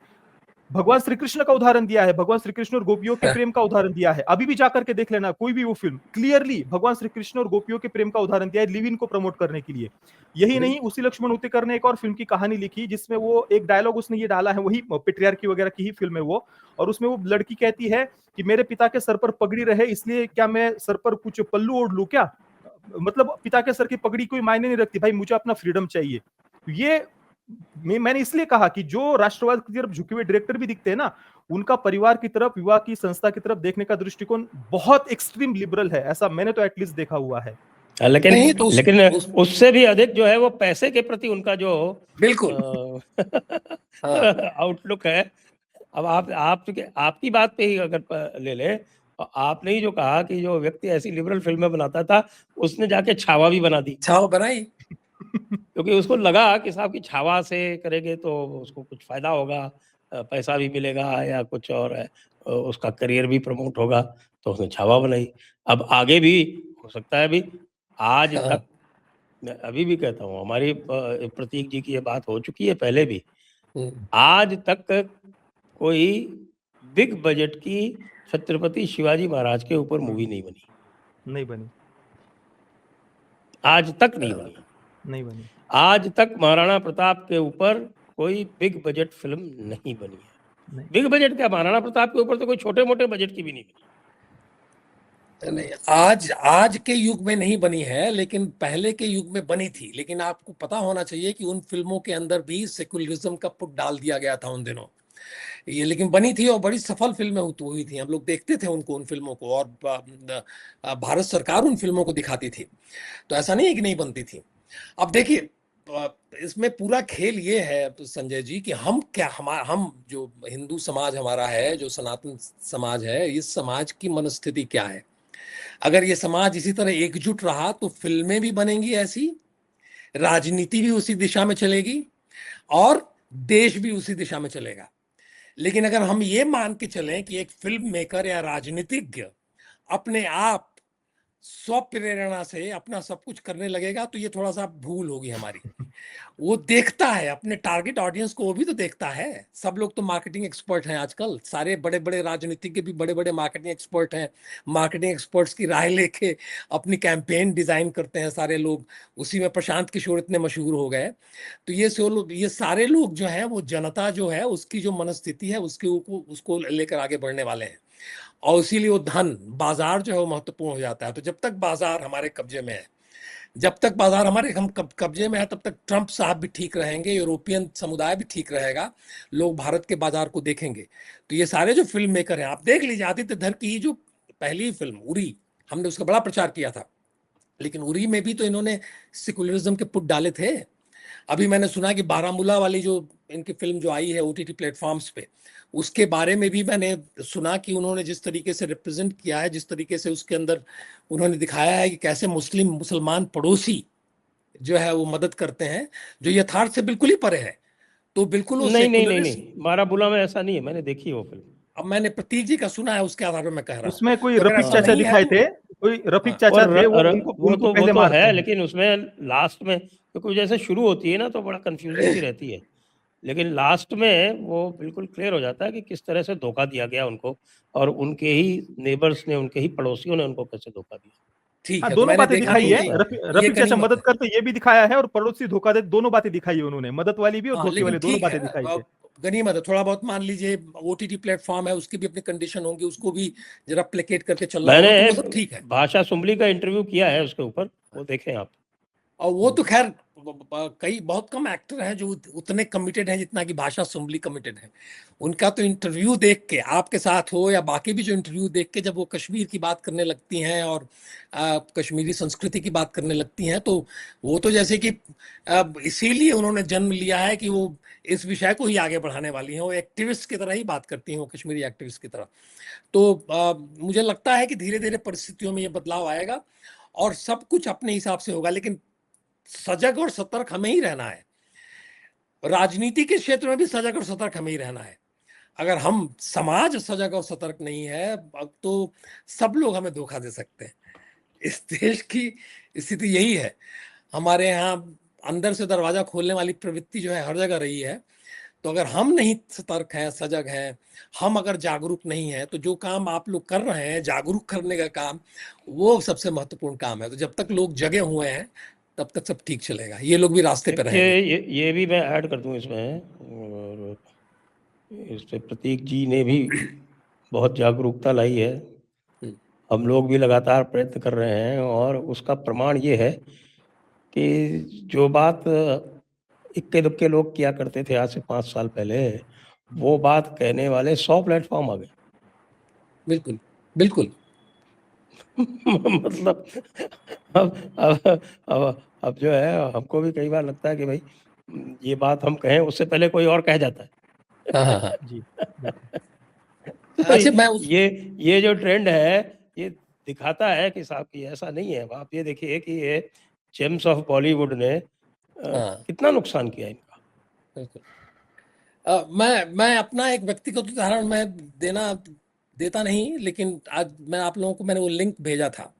भगवान श्री कृष्ण का उदाहरण दिया है, भगवान श्री कृष्ण और गोपियों के प्रेम का उदाहरण दिया है। अभी भी जाकर के देख लेना, कोई भी वो फिल्म, क्लियरली भगवान श्री कृष्ण और गोपियों के प्रेम का उदाहरण दिया है, लिव इन को प्रमोट करने के लिए। यही नहीं, उसी लक्ष्मण उतेकर ने एक और फिल्म की कहानी लिखी, जिसमें वो एक डायलॉग उसने ये डाला है, वही पेट्रियार्की वगैरह की ही फिल्म है वो, और उसमें वो लड़की कहती है कि मेरे पिता के सर पर पगड़ी रहे, इसलिए क्या मैं सर पर कुछ पल्लू ओढ़ लूं क्या? मतलब पिता के सर की पगड़ी कोई मायने नहीं रखती भाई, मुझे अपना फ्रीडम चाहिए। ये मैंने इसलिए कहा कि जो राष्ट्रवाद की तरफ झुके हुए डायरेक्टर भी दिखते हैं ना, उनका परिवार की तरफ, विवाह की संस्था की तरफ देखने का दृष्टिकोण बहुत एक्सट्रीम लिबरल है, ऐसा मैंने तो एटलीस्ट देखा हुआ है। लेकिन नहीं तो लेकिन उससे भी अधिक जो है वो पैसे के प्रति उनका जो बिल्कुल हाँ आउटलुक है। अब आपकी बात पे ही अगर ले ले, तो आपने ही जो कहा कि जो व्यक्ति ऐसी लिबरल फिल्में बनाता था, उसने जाके छावा भी बना दी, छाव बनाई। क्योंकि उसको लगा कि साहब की छावा से करेंगे तो उसको कुछ फायदा होगा, पैसा भी मिलेगा या कुछ और है, उसका करियर भी प्रमोट होगा, तो उसने छावा बनाई। अब आगे भी हो सकता है, अभी आज हाँ तक मैं अभी भी कहता हूँ, हमारी प्रतीक जी की ये बात हो चुकी है पहले भी, आज तक कोई बिग बजट की छत्रपति शिवाजी महाराज के ऊपर मूवी नहीं बनी, आज तक नहीं बनी। आज तक महाराणा प्रताप के ऊपर कोई बिग बजट फिल्म नहीं बनी है। बिग बजट क्या, महाराणा प्रताप के ऊपर तो कोई छोटे मोटे बजट की भी नहीं बनी। नहीं, आज के युग में नहीं बनी है, लेकिन पहले के युग में बनी थी। लेकिन आपको पता होना चाहिए कि उन फिल्मों के अंदर भी सेकुलरिज्म का पुट डाल दिया गया था उन दिनों। ये लेकिन बनी थी और बड़ी सफल फिल्में हुई थी, हम लोग देखते थे उनको, उन फिल्मों को, और भारत सरकार उन फिल्मों को दिखाती थी। तो ऐसा नहीं है कि नहीं बनती थी। अब देखिए, इसमें पूरा खेल ये है संजय जी कि हम जो हिंदू समाज हमारा है, जो सनातन समाज है, इस समाज की मनस्थिति क्या है। अगर ये समाज इसी तरह एकजुट रहा तो फिल्में भी बनेंगी ऐसी, राजनीति भी उसी दिशा में चलेगी, और देश भी उसी दिशा में चलेगा। लेकिन अगर हम ये मान के चलें कि एक फिल्म मेकर या राजनीतिज्ञ अपने आप स्वप्रेरणा से अपना सब कुछ करने लगेगा, तो ये थोड़ा सा भूल होगी हमारी। वो देखता है अपने टारगेट ऑडियंस को, वो भी तो देखता है। सब लोग तो मार्केटिंग एक्सपर्ट हैं आजकल, सारे बड़े बड़े राजनीतिज्ञ भी बड़े बड़े मार्केटिंग एक्सपर्ट हैं। मार्केटिंग एक्सपर्ट्स की राय लेके अपनी कैंपेन डिजाइन करते हैं सारे लोग। उसी में प्रशांत किशोर इतने मशहूर हो गए। तो ये सारे लोग जो हैं, वो जनता जो है उसकी जो मनस्थिति है उसको लेकर आगे बढ़ने वाले हैं। और इसीलिए वो धन बाजार जो है वो महत्वपूर्ण हो जाता है। तो जब तक बाजार हमारे कब्जे में है, कब्जे में है, तब तक ट्रंप साहब भी ठीक रहेंगे, यूरोपियन समुदाय भी ठीक रहेगा, लोग भारत के बाजार को देखेंगे। तो ये सारे जो फिल्म मेकर हैं, आप देख लीजिए, आदित्य धर की जो पहली फिल्म उरी, हमने उसका बड़ा प्रचार किया था, लेकिन उरी में भी तो इन्होंने सेकुलरिज्म के पुट डाले थे। अभी मैंने सुना कि बारामूला वाली जो इनकी फिल्म जो आई है ओटीटी प्लेटफॉर्म्स पे, उसके बारे में भी मैंने सुना कि उन्होंने जिस तरीके से रिप्रेजेंट किया है, जिस तरीके से उसके अंदर उन्होंने दिखाया है कि कैसे मुसलमान पड़ोसी जो है वो मदद करते हैं, जो यथार्थ से बिल्कुल ही परे है। तो बिल्कुल वो नहीं, बारामूला में ऐसा नहीं है, मैंने देखी है वो फिल्म। अब मैंने प्रतीक जी का सुना है, उसके आधार पर मैं कह रहा हूँ। उसमें कोई तो अगर रफीक ऐसा चाचा नहीं है दिखाए तो थे, कोई रफीक चाचा थे, उनको पहले वो मारते है, हैं। लेकिन उसमें लास्ट में क्योंकि जैसे शुरू होती है ना तो बड़ा कंफ्यूजिंग सी रहती है, लेकिन लास्ट में वो बिल्कुल क्लियर हो जाता है कि किस तरह से धोखा दिया गया उनको, और उनके ही नेबर्स ने, उनके ही पड़ोसियों ने उनको कैसे धोखा दिया। ठीक हाँ, है, तो दोनों मैंने बातें देखा दिखाई नहीं है। है, ये रफीक चाचा गनीमत मदद है। करते ये भी दिखाया है, और पड़ोसी धोखा दे, दोनों बातें दिखाई है उन्होंने, मदद वाली भी और हाँ, धोखे लेकिन वाली, दोनों ठीक है, बातें दिखाई है। गनीमत है। थोड़ा बहुत मान लीजिए ओटीटी प्लेटफॉर्म है, उसकी भी अपनी कंडीशन होंगी, उसको भी जरा प्लेकेट करके चलना होगा, तो वो सब ठीक मैंने है। भाषा सुंबली का इंटरव्यू किया है उसके ऊपर, वो देखें आप। और वो तो खैर कई बहुत कम एक्टर हैं जो उतने कमिटेड हैं जितना कि भाषा सुंबली कमिटेड है। उनका तो इंटरव्यू देख के, आपके साथ हो या बाकी भी जो इंटरव्यू देख के, जब वो कश्मीर की बात करने लगती हैं और कश्मीरी संस्कृति की बात करने लगती हैं, तो वो तो जैसे कि इसीलिए उन्होंने जन्म लिया है कि वो इस विषय को ही आगे बढ़ाने वाली हैं। वो एक्टिविस्ट की तरह ही बात करती हैं, वो कश्मीरी एक्टिविस्ट की तरह। तो मुझे लगता है कि धीरे धीरे परिस्थितियों में ये बदलाव आएगा और सब कुछ अपने हिसाब से होगा, लेकिन सजग और सतर्क हमें ही रहना है। राजनीति के क्षेत्र में भी सजग और सतर्क हमें ही रहना है। अगर हम समाज सजग और सतर्क नहीं है तो सब लोग हमें धोखा दे सकते हैं। इस देश की स्थिति यही है। हमारे यहाँ अंदर से दरवाजा खोलने वाली प्रवृत्ति जो है हर जगह रही है। तो अगर हम नहीं सतर्क हैं, सजग हैं, हम अगर जागरूक नहीं हैं, तो जो काम आप लोग कर रहे हैं, जागरूक करने का काम, वो सबसे महत्वपूर्ण काम है। तो जब तक लोग जगे हुए हैं तब तक सब ठीक चलेगा। ये लोग भी रास्ते पे रहेंगे। ये भी मैं ऐड कर दूं इसमें, और इस पे प्रतीक जी ने भी बहुत जागरूकता लाई है। हम लोग भी लगातार प्रयत्न कर रहे हैं, और उसका प्रमाण ये है कि जो बात इक्के दुक्के लोग किया करते थे आज से 5 साल पहले, वो बात कहने वाले 100 प्लेटफॉर्म आ गए। बिल्कुल, बिल्कुल। मतलब अब जो है, हमको भी कई बार लगता है कि भाई ये बात हम कहें उससे पहले कोई और कह जाता है। हाँ, हाँ, हाँ। जी, तो अच्छा, मैं उस ये जो ट्रेंड है, ये दिखाता है कि साहब कि ऐसा नहीं है। आप ये देखिए कि ये जेम्स ऑफ बॉलीवुड ने हाँ, कितना नुकसान किया इनका। बिल्कुल। मैं अपना एक व्यक्तिगत उदाहरण मैं देता नहीं, लेकिन आज मैं आप लोगों को मैंने वो लिंक भेजा था।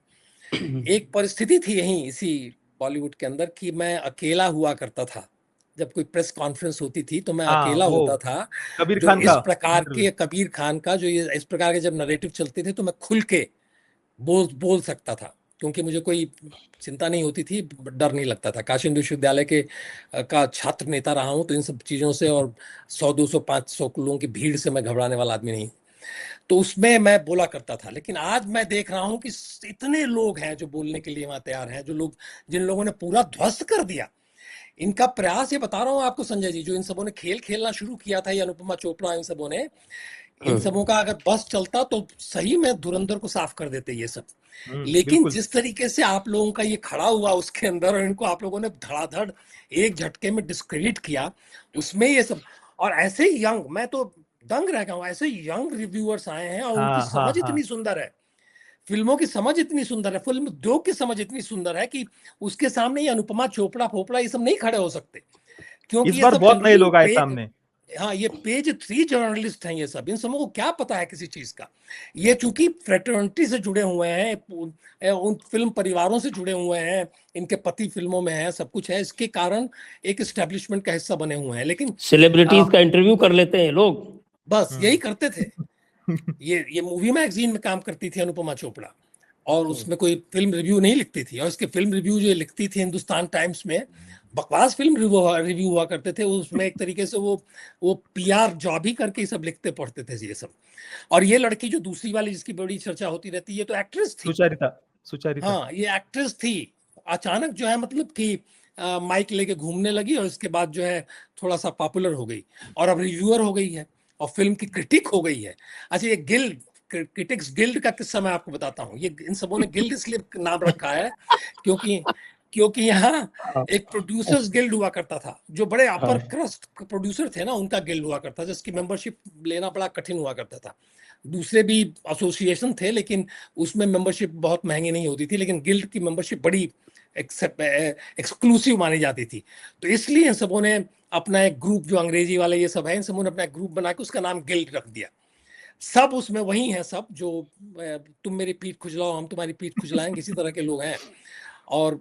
एक परिस्थिति थी यहीं इसी बॉलीवुड के अंदर कि मैं अकेला हुआ करता था। जब कोई प्रेस कॉन्फ्रेंस होती थी तो मैं हाँ, अकेला वो होता था। कबीर जो खान इस का प्रकार इंटरव्यू। के कबीर खान का जो ये इस प्रकार के जब नरेटिव चलते थे तो मैं खुल के बोल सकता था, क्योंकि मुझे कोई चिंता नहीं होती थी, डर नहीं लगता था। काशी हिंदू विश्वविद्यालय के का छात्र नेता रहा हूँ, तो इन सब चीज़ों से और 100-200 500 लोगों की भीड़ से मैं घबराने वाला आदमी नहीं। तो उसमें मैं बोला करता था। लेकिन आज मैं देख रहा हूं कि इतने लोग हैं जो बोलने के लिए वहां तैयार हैं, जिन लोगों ने पूरा ध्वस्त कर दिया इनका प्रयास। ये बता रहा हूं आपको संजय जी, जो इन सबों ने खेल खेलना शुरू किया था, ये अनुपमा चोपड़ा, इन सबों ने, इन सबों का अगर बस चलता तो सही में धुरंधर को साफ कर देते ये सब। लेकिन बिल्कुल। जिस तरीके से आप लोगों का ये खड़ा हुआ उसके अंदर, और इनको आप लोगों ने धड़ाधड़ एक झटके में डिस्क्रेडिट किया, उसमें ये सब। और ऐसे यंग, मैं तो दंग रह गया हूं, ऐसे यंग रिव्यूअर्स आए हैं और उनकी हाँ, हाँ, समझ हाँ। इतनी सुंदर है, फिल्मों की समझ इतनी सुंदर है, फिल्म उद्योग की समझ इतनी सुंदर है कि उसके सामने ये अनुपमा चोपड़ा फोपड़ा ये सब नहीं खड़े हो सकते, इस क्योंकि ये बार सब बहुत नए जनरली लोग आए सामने। हाँ, ये पेज 3 जर्नलिस्ट हैं। ये सब, इन सबों को क्या पता है किसी चीज का। ये चूंकि फ्रेटर्निटी से जुड़े हुए हैं, उन फिल्म परिवारों से जुड़े हुए हैं, इनके पति फिल्मों में है, सब कुछ है, इसके कारण एक एस्टेब्लिशमेंट का हिस्सा बने हुए हैं। लेकिन सेलिब्रिटीज का इंटरव्यू कर लेते हैं लोग। बस यही करते थे। ये मूवी मैगजीन में काम करती थी अनुपमा चोपड़ा, और उसमें कोई फिल्म रिव्यू नहीं लिखती थी। और इसके फिल्म रिव्यू जो लिखती थी हिंदुस्तान टाइम्स में, बकवास फिल्म रिव्यू हुआ करते थे उसमें। एक तरीके से वो पीआर जॉब ही करके सब लिखते पढ़ते थे ये सब। और ये लड़की जो दूसरी वाली जिसकी बड़ी चर्चा होती रहती है, ये तो एक्ट्रेस थी। सुचारिता, सुचारिता। हाँ, ये एक्ट्रेस थी। अचानक जो है, मतलब कि माइक लेके घूमने लगी, और इसके बाद जो है थोड़ा सा पॉपुलर हो गई, और अब रिव्यूअर हो गई है, और फिल्म की क्रिटिक हो गई है। अच्छा, ये गिल्ड, क्रिटिक्स गिल्ड का किस्सा मैं आपको बताता हूँ। ये इन सबों ने गिल्ड इसलिए नाम रखा है क्योंकि क्योंकि यहाँ हाँ, एक प्रोड्यूसर्स गिल्ड हुआ करता था। जो बड़े अपर हाँ। क्रस्ट प्रोड्यूसर थे ना, उनका गिल्ड हुआ करता था, जिसकी मेंबरशिप लेना बड़ा कठिन हुआ करता था। दूसरे भी एसोसिएशन थे, लेकिन उसमें मेंबरशिप बहुत महंगी नहीं होती थी, लेकिन गिल्ड की मेंबरशिप बड़ी एक्सक्लूसिव मानी जाती थी। तो इसलिए इन सबों ने अपना एक ग्रुप, जो अंग्रेजी वाले ये सब है, इन सबों ने अपना एक ग्रुप बना के उसका नाम गिल्ड रख दिया। सब उसमें वही हैं, सब जो तुम मेरी पीठ खुजलाओ हम तुम्हारी पीठ खुजलाएंगे, इसी तरह के लोग हैं। और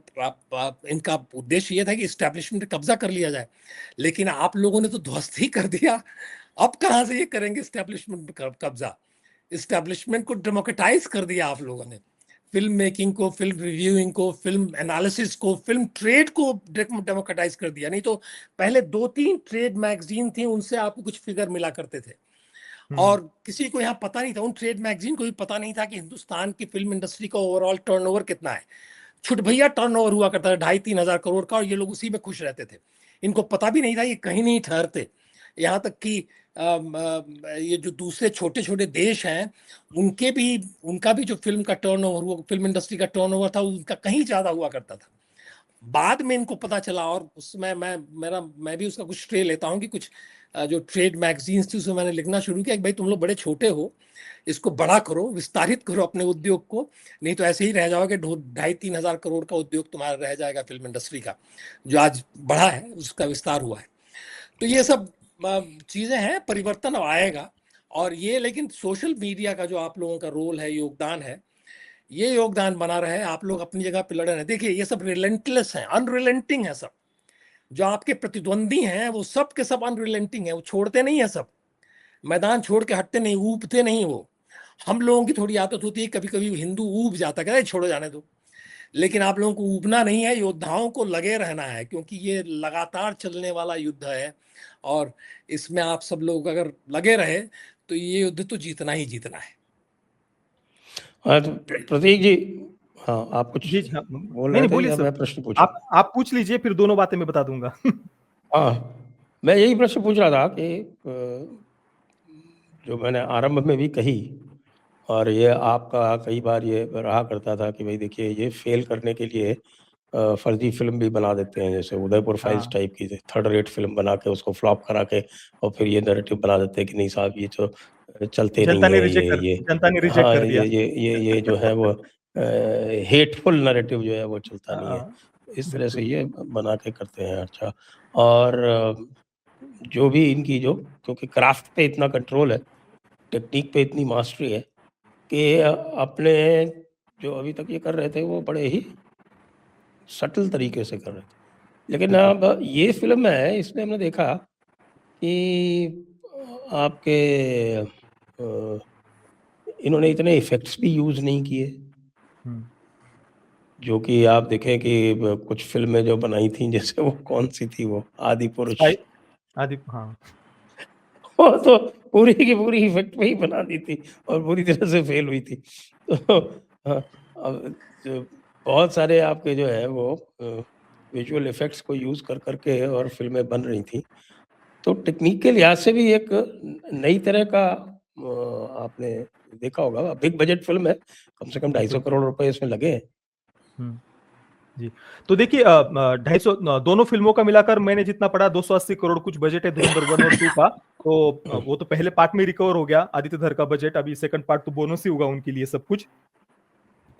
इनका उद्देश्य ये था कि इस्टेब्लिशमेंट पे कब्जा कर लिया जाए, लेकिन आप लोगों ने तो ध्वस्त ही कर दिया। अब कहाँ से ये करेंगे इस्टेब्लिशमेंट पे कब्जा। इस्टेब्लिशमेंट को डेमोक्रेटाइज कर दिया आप लोगों ने। फिल्म मेकिंग को, फिल्म रिव्यूइंग को, फिल्म एनालिसिस को, फिल्म ट्रेड को डेमोक्रेटाइज कर दिया। नहीं तो पहले 2-3 ट्रेड मैगजीन थी, उनसे आपको कुछ फिगर मिला करते थे, और किसी को यहाँ पता नहीं था, उन ट्रेड मैगजीन को भी पता नहीं था कि हिंदुस्तान की फिल्म इंडस्ट्री का ओवरऑल टर्नओवर कितना है। छुट भैया टर्नओवर हुआ करता था 2,500-3,000 करोड़ का, और ये लोग उसी में खुश रहते थे। इनको पता भी नहीं था ये कहीं नहीं ठहरते। यहाँ तक कि ये जो दूसरे छोटे-छोटे देश हैं, उनका भी जो फ़िल्म का टर्नओवर हुआ, फ़िल्म इंडस्ट्री का टर्नओवर था, उनका कहीं ज़्यादा हुआ करता था। बाद में इनको पता चला, और उसमें मैं भी उसका कुछ श्रेय लेता हूँ कि कुछ जो ट्रेड मैगज़ीन्स थी उसमें मैंने लिखना शुरू किया कि भाई तुम लोग बड़े छोटे हो, इसको बड़ा करो, विस्तारित करो अपने उद्योग को, नहीं तो ऐसे ही रह जाओगे, 2,500-3,000 करोड़ का उद्योग तुम्हारा रह जाएगा फ़िल्म इंडस्ट्री का, जो आज बढ़ा है उसका विस्तार हुआ है। तो ये सब चीज़ें हैं, परिवर्तन अब आएगा। और ये लेकिन सोशल मीडिया का जो आप लोगों का रोल है, योगदान है, ये योगदान बना रहे। आप लोग अपनी जगह पे लड़ रहे हैं। देखिए ये सब रिलेंटलेस हैं, अनरिलेंटिंग है सब। जो आपके प्रतिद्वंदी हैं वो सब के सब अनरिलेंटिंग है, वो छोड़ते नहीं है सब, मैदान छोड़ के हटते नहीं, ऊबते नहीं वो। हम लोगों की थोड़ी आदत होती है, कभी कभी हिंदू ऊब जाता है, छोड़ो जाने दो, लेकिन आप लोगों को ऊबना नहीं है, योद्धाओं को लगे रहना है, क्योंकि ये लगातार चलने वाला युद्ध है, और इसमें आप सब लोग अगर लगे रहे तो ये युद्ध तो जीतना ही जीतना है। हाँ, तो प्रतीक जी, हाँ आप कुछ जी, हाँ। बोल नहीं, रहे नहीं थे बोलिए या सर। मैं प्रश्न पूछूं? आप पूछ लीजिए, फिर दोनों बातें मैं बता दूंगा। हाँ, मैं यही प्रश्न पूछ रहा था कि जो मैंने आरंभ में भी कही, और ये आपका कई बार ये रहा करता था कि भाई देखिए ये फेल करने के लिए फर्जी फिल्म भी बना देते हैं, जैसे उदयपुर फाइल्स हाँ, टाइप की थर्ड रेट फिल्म बना के उसको फ्लॉप करा के, और फिर ये नैरेटिव बना देते हैं कि नहीं साहब ये तो चलते नहीं है, जनता ने रिजेक्ट हाँ कर दिया। ये जो है वो हेटफुल नैरेटिव जो है वो चलता नहीं है, इस तरह से बिल्कुल। ये बना के करते हैं। अच्छा, और जो भी इनकी जो, क्योंकि क्राफ्ट पे इतना कंट्रोल है, टेक्निक पे इतनी मास्टरी है कि अपने जो अभी तक ये कर रहे थे वो बड़े ही सटल तरीके से कर रहे थे। लेकिन बिल्कुल। अब ये फ़िल्म है, इसमें हमने देखा कि आपके इन्होंने इतने इफ़ेक्ट्स भी यूज़ नहीं किए, हुँ। जो कि आप देखें कि कुछ फ़िल्में जो बनाई थी, जैसे वो कौन-सी थी वो आदिपुरुष, स्पाई आदि हाँ। वो तो पूरी की पूरी इफ़ेक्ट पे ही बना दी थी और पूरी तरह से फ़ेल हुई थी। तो हाँ, अब जो बहुत सारे आपके जो है वो विज़ुअल इफ़ेक्ट्स को यूज़ कर के और फ़िल्में बन रही थी। तो टेक्नीक के लिहाज से भी एक नई तरह का आपने देखा होगा, बिग बजट फ़िल्म है, कम से कम 250 बिल्कुल। करोड़ रुपए इसमें लगे हैं। हुँ। जी। तो देखिए 250 दोनों फ़िल्मों का मिलाकर मैंने जितना पढ़ा 280 करोड़ कुछ बजट है धुरंधर 1 और 2 का। तो वो तो पहले पार्ट में रिकवर हो गया आदित्य धर का बजट, अभी सेकंड पार्ट तो बोनस ही होगा उनके लिए सब कुछ।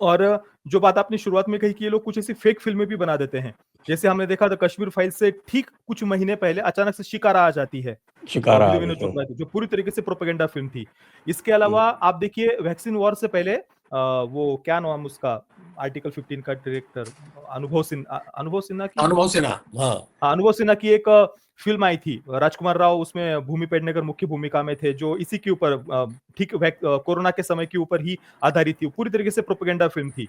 और जो बात आपने शुरुआत में कही कि ये लोग कुछ ऐसी फेक फ़िल्में भी बना देते हैं। जैसे हमने देखा था कश्मीर फाइल्स से ठीक कुछ महीने पहले अचानक से शिकारा आ जाती है। शिकारा आ विनोद गई। विनोद चोपड़ा की, जो पूरी तरीके से प्रोपेगेंडा फ़िल्म थी। इसके अलावा आप देखिए वैक्सीन वॉर से पहले वो क्या नाम उसका आर्टिकल 15 का डायरेक्टर अनुभव सिन्हा की अनुभव सिन्हा, हाँ। हाँ, अनुभव सिन्हा की एक फ़िल्म आई थी। राजकुमार राव उसमें भूमि पेडनेकर मुख्य भूमिका में थे, जो इसी के ऊपर ठीक कोरोना के समय के ऊपर ही आधारित थी। पूरी तरीके से प्रोपेगेंडा फ़िल्म थी।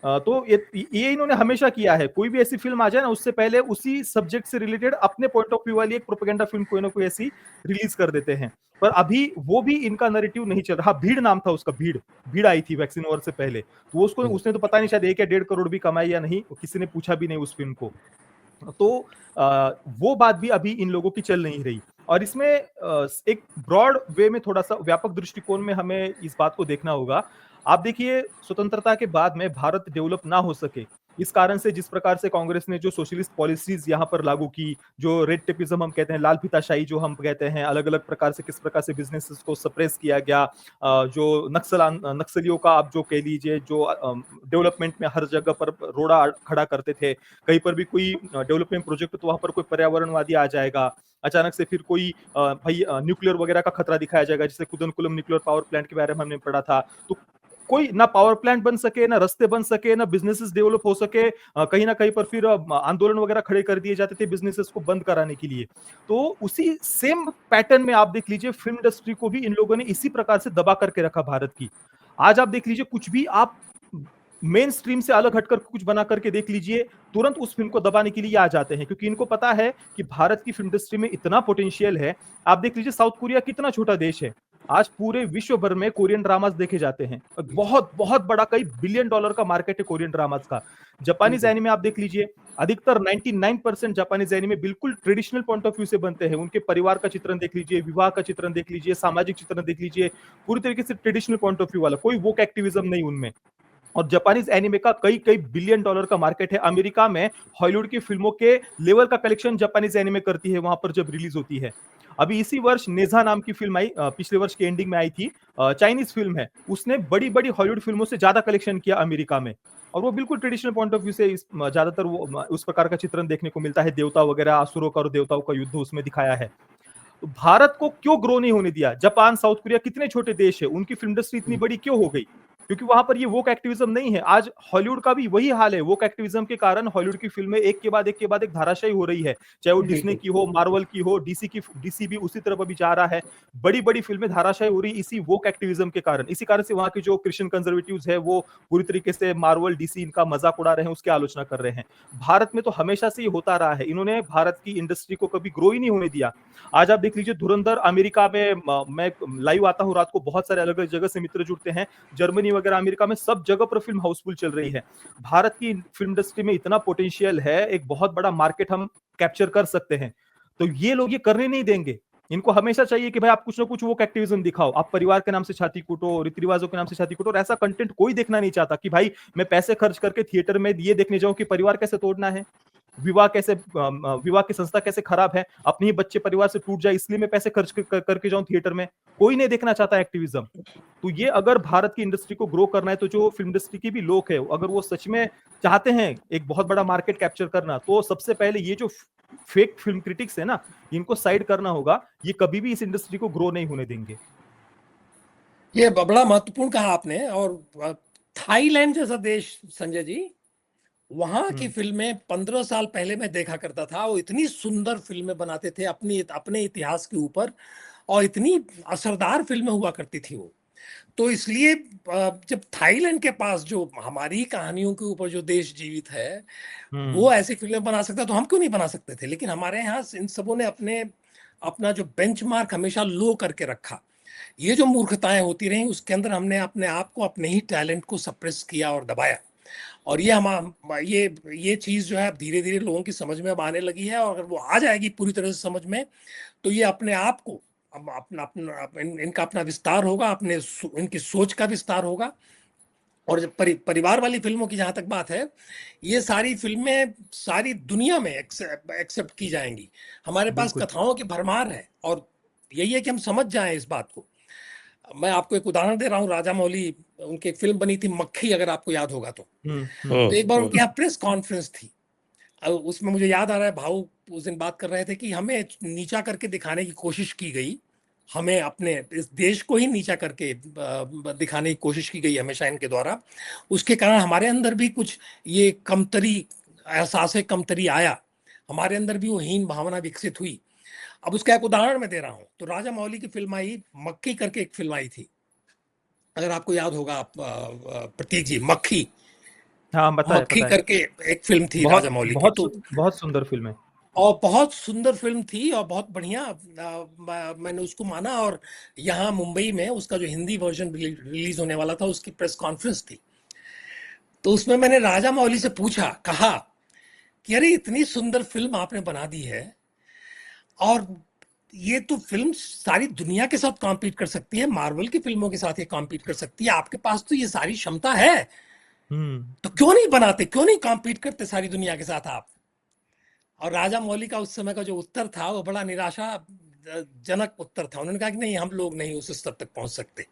तो ये इन्होंने हमेशा किया है। कोई भी ऐसी फ़िल्म आ जाए ना, उससे पहले उसी सब्जेक्ट से रिलेटेड अपने पॉइंट ऑफ व्यू वाली एक प्रोपेगेंडा फ़िल्म कोई ना कोई ऐसी रिलीज़ कर देते हैं। पर अभी वो भी इनका नैरेटिव नहीं चल रहा। भीड़ नाम था उसका, भीड़। भीड़ आई थी वैक्सीन वॉर से पहले। तो उसने तो पता नहीं शायद 1 या 1.5 करोड़ भी कमाई या नहीं, किसी ने पूछा भी नहीं उस फ़िल्म को। तो वो बात भी अभी इन लोगों की चल नहीं रही। और इसमें एक ब्रॉड वे में थोड़ा-सा व्यापक दृष्टिकोण में हमें इस बात को देखना होगा। आप देखिए स्वतंत्रता के बाद में भारत डेवलप ना हो सके, इस कारण से जिस प्रकार से कांग्रेस ने जो सोशलिस्ट पॉलिसीज़ यहाँ पर लागू की, जो रेड टेपिज़्म हम कहते हैं, लाल फीताशाही जो हम कहते हैं, अलग-अलग प्रकार से किस प्रकार से बिज़नेसेस को सप्रेस किया गया, जो नक्सलियों का आप जो कह लीजिए, जो डेवलपमेंट में हर जगह पर रोड़ा खड़ा करते थे, कहीं पर भी कोई डेवलपमेंट प्रोजेक्ट तो वहां पर कोई पर्यावरणवादी आ जाएगा, अचानक से फिर कोई भाई न्यूक्लियर वगैरह का खतरा दिखाया जाएगा, जैसे कुदनकुलम न्यूक्लियर पावर प्लांट के बारे में हमने पढ़ा था। तो कोई ना पावर प्लांट बन सके, ना रास्ते बन सके, ना बिजनेसेस डेवलप हो सके, कहीं ना कहीं पर फिर आंदोलन वगैरह खड़े कर दिए जाते थे बिजनेसेस को बंद कराने के लिए। तो उसी सेम पैटर्न में आप देख लीजिए फिल्म इंडस्ट्री को भी इन लोगों ने इसी प्रकार से दबा करके रखा भारत की। आज आप देख लीजिए कुछ भी आप मेन स्ट्रीम से अलग हटकर कुछ बना करके देख लीजिए, तुरंत उस फिल्म को दबाने के लिए आ जाते हैं, क्योंकि इनको पता है कि भारत की फिल्म इंडस्ट्री में इतना पोटेंशियल है। आप देख लीजिए साउथ कोरिया कितना छोटा देश है, आज पूरे विश्व भर में कोरियन ड्रामास देखे जाते हैं। बहुत बहुत बड़ा, कई बिलियन डॉलर का मार्केट है कोरियन ड्रामास का। जापानीज एनिमे आप देख लीजिए, अधिकतर 99% जापानीज एनिमे बिल्कुल ट्रेडिशनल पॉइंट ऑफ व्यू से बनते हैं। उनके परिवार का चित्रण देख लीजिए, विवाह का चित्रण देख लीजिए, सामाजिक चित्रण देख लीजिए, पूरी तरीके से ट्रेडिशनल पॉइंट ऑफ व्यू वाला, कोई वोक एक्टिविज्म नहीं उनमें। और जापानीज एनिमे का कई कई बिलियन डॉलर का मार्केट है। अमेरिका में हॉलीवुड की फिल्मों के लेवल का कलेक्शन जापानीज एनिमे करती है वहां पर जब रिलीज होती है। अभी इसी वर्ष नेजा नाम की फिल्म आई, पिछले वर्ष के एंडिंग में आई थी, चाइनीज फिल्म है, उसने बड़ी बड़ी हॉलीवुड फिल्मों से ज्यादा कलेक्शन किया अमेरिका में। और वो बिल्कुल ट्रेडिशनल पॉइंट ऑफ व्यू से ज्यादातर वो उस प्रकार का चित्रण देखने को मिलता है, देवता वगैरह, असुरों का और देवताओं का युद्ध उसमें दिखाया है। तो भारत को क्यों ग्रो नहीं होने दिया? जापान, साउथ कोरिया कितने छोटे देश है, उनकी फिल्म इंडस्ट्री इतनी बड़ी क्यों हो गई? क्योंकि वहां पर ये वोक एक्टिविज्म नहीं है। आज हॉलीवुड का भी वही हाल है, वोक एक्टिविज्म के कारण हॉलीवुड की फिल्में एक के बाद एक धाराशायी हो रही है, चाहे वो डिज्नी की हो, मार्वल की हो, डीसी भी उसी तरफ अभी जा रहा है। बड़ी बड़ी फिल्में धाराशायी हो रही इसी वोक एक्टिविज्म के कारण। इसी कारण से वहां के जो क्रिश्चियन कंजर्वेटिव्स है वो पूरी तरीके से मार्वल, डीसी इनका मजाक उड़ा रहे हैं, उसकी आलोचना कर रहे हैं। भारत में तो हमेशा से ये होता रहा है, इन्होंने भारत की इंडस्ट्री को कभी ग्रो ही नहीं होने दिया। आज आप देख लीजिए धुरंधर, अमेरिका में मैं लाइव आता हूँ रात को, बहुत सारे अलग अलग जगह से मित्र जुड़ते हैं, जर्मनी वगैरह, अमेरिका में सब जगह पर फिल्म हाउसफुल चल रही है। भारत की फिल्म इंडस्ट्री में इतना पोटेंशियल है, एक बहुत बड़ा मार्केट हम कैप्चर कर सकते हैं। तो ये लोग ये करने नहीं देंगे। इनको हमेशा चाहिए कि भाई आप कुछ ना कुछ वो एक्टिविज्म दिखाओ, आप परिवार के नाम से छाती कूटो, रीति रिवाजों के नाम से छाती कूटो। और ऐसा कंटेंट कोई देखना नहीं चाहता कि भाई मैं पैसे खर्च करके थिएटर में ये देखने जाऊं कि परिवार कैसे तोड़ना है, विवाह की संस्था कैसे खराब है, अपने ही बच्चे परिवार से टूट जाए इसलिए मैं पैसे खर्च करके जाऊं थिएटर में। कोई नहीं देखना चाहता एक्टिविज्म। तो ये अगर भारत की इंडस्ट्री को ग्रो करना है, तो जो फिल्म इंडस्ट्री की भी लोग है, अगर वो सच में चाहते हैं एक बहुत बड़ा मार्केट कैप्चर करना, तो सबसे पहले ये जो फेक फिल्म क्रिटिक्स है ना, इनको साइड करना होगा। ये कभी भी इस इंडस्ट्री को ग्रो नहीं होने देंगे। ये बड़ा महत्वपूर्ण कहा आपने। और थाईलैंड जैसा देश संजय जी, वहां की फिल्में 15 साल पहले मैं देखा करता था, वो इतनी सुंदर फिल्में बनाते थे अपने इतिहास के ऊपर, और इतनी असरदार फिल्में हुआ करती थी वो। तो इसलिए जब थाईलैंड के पास जो हमारी कहानियों के ऊपर जो देश जीवित है, वो ऐसी फिल्में बना सकता, तो हम क्यों नहीं बना सकते थे? लेकिन हमारे यहाँ इन सबों ने अपना जो बेंचमार्क हमेशा लो करके रखा। ये जो मूर्खताएं होती रही, उसके अंदर हमने अपने आप को, अपने ही टैलेंट को सप्रेस किया और दबाया। और ये चीज जो है अब धीरे धीरे लोगों की समझ में अब आने लगी है। और अगर वो आ जाएगी पूरी तरह से समझ में, तो ये अपने आप को इनका अपना विस्तार होगा, इनकी सोच का विस्तार होगा। और जब परिवार वाली फिल्मों की जहां तक बात है, ये सारी फिल्में सारी दुनिया में एक्सेप्ट की जाएंगी। हमारे पास कथाओं की भरमार है, और यही है कि हम समझ जाएं इस बात को। मैं आपको एक उदाहरण दे रहा हूँ, राजा मौली, उनकी एक फिल्म बनी थी मक्खी, अगर आपको याद होगा तो एक बार उनके यहाँ प्रेस कॉन्फ्रेंस थी। उसमें मुझे याद आ रहा है, भाऊ उस दिन बात कर रहे थे कि हमें नीचा करके दिखाने की कोशिश की गई, हमें अपने इस देश को ही नीचा करके दिखाने की कोशिश की गई हमेशा इनके द्वारा। उसके कारण हमारे अंदर भी कुछ ये कमतरी, एहसास कमतरी आया, हमारे अंदर भी वो हीन भावना विकसित हुई। अब उसका एक उदाहरण मैं दे रहा हूँ। तो राजा मौली की फिल्म आई, मक्खी करके एक फिल्म आई थी, अगर आपको याद होगा, आप प्रतीक जी, मक्खी। हाँ, मक्खी करके एक फिल्म थी राजा मौली की। तो बहुत सुंदर फिल्म है, और बहुत सुंदर फिल्म थी, और बहुत बढ़िया मैंने उसको माना। और यहाँ मुंबई में उसका जो हिंदी वर्जन रिलीज होने वाला था, उसकी प्रेस कॉन्फ्रेंस थी। तो उसमें मैंने राजा मौली से पूछा, कहा कि अरे इतनी सुंदर फिल्म आपने बना दी है, और ये तो फिल्म सारी दुनिया के साथ कॉम्पीट कर सकती है, मार्वल की फिल्मों के साथ ये कॉम्पीट कर सकती है, आपके पास तो ये सारी क्षमता है, तो क्यों नहीं बनाते, क्यों नहीं कॉम्पीट करते सारी दुनिया के साथ आप? और राजा मौली का उस समय का जो उत्तर था, वो बड़ा निराशाजनक उत्तर था। उन्होंने कहा कि नहीं, हम लोग नहीं उस स्तर तक पहुंच सकते।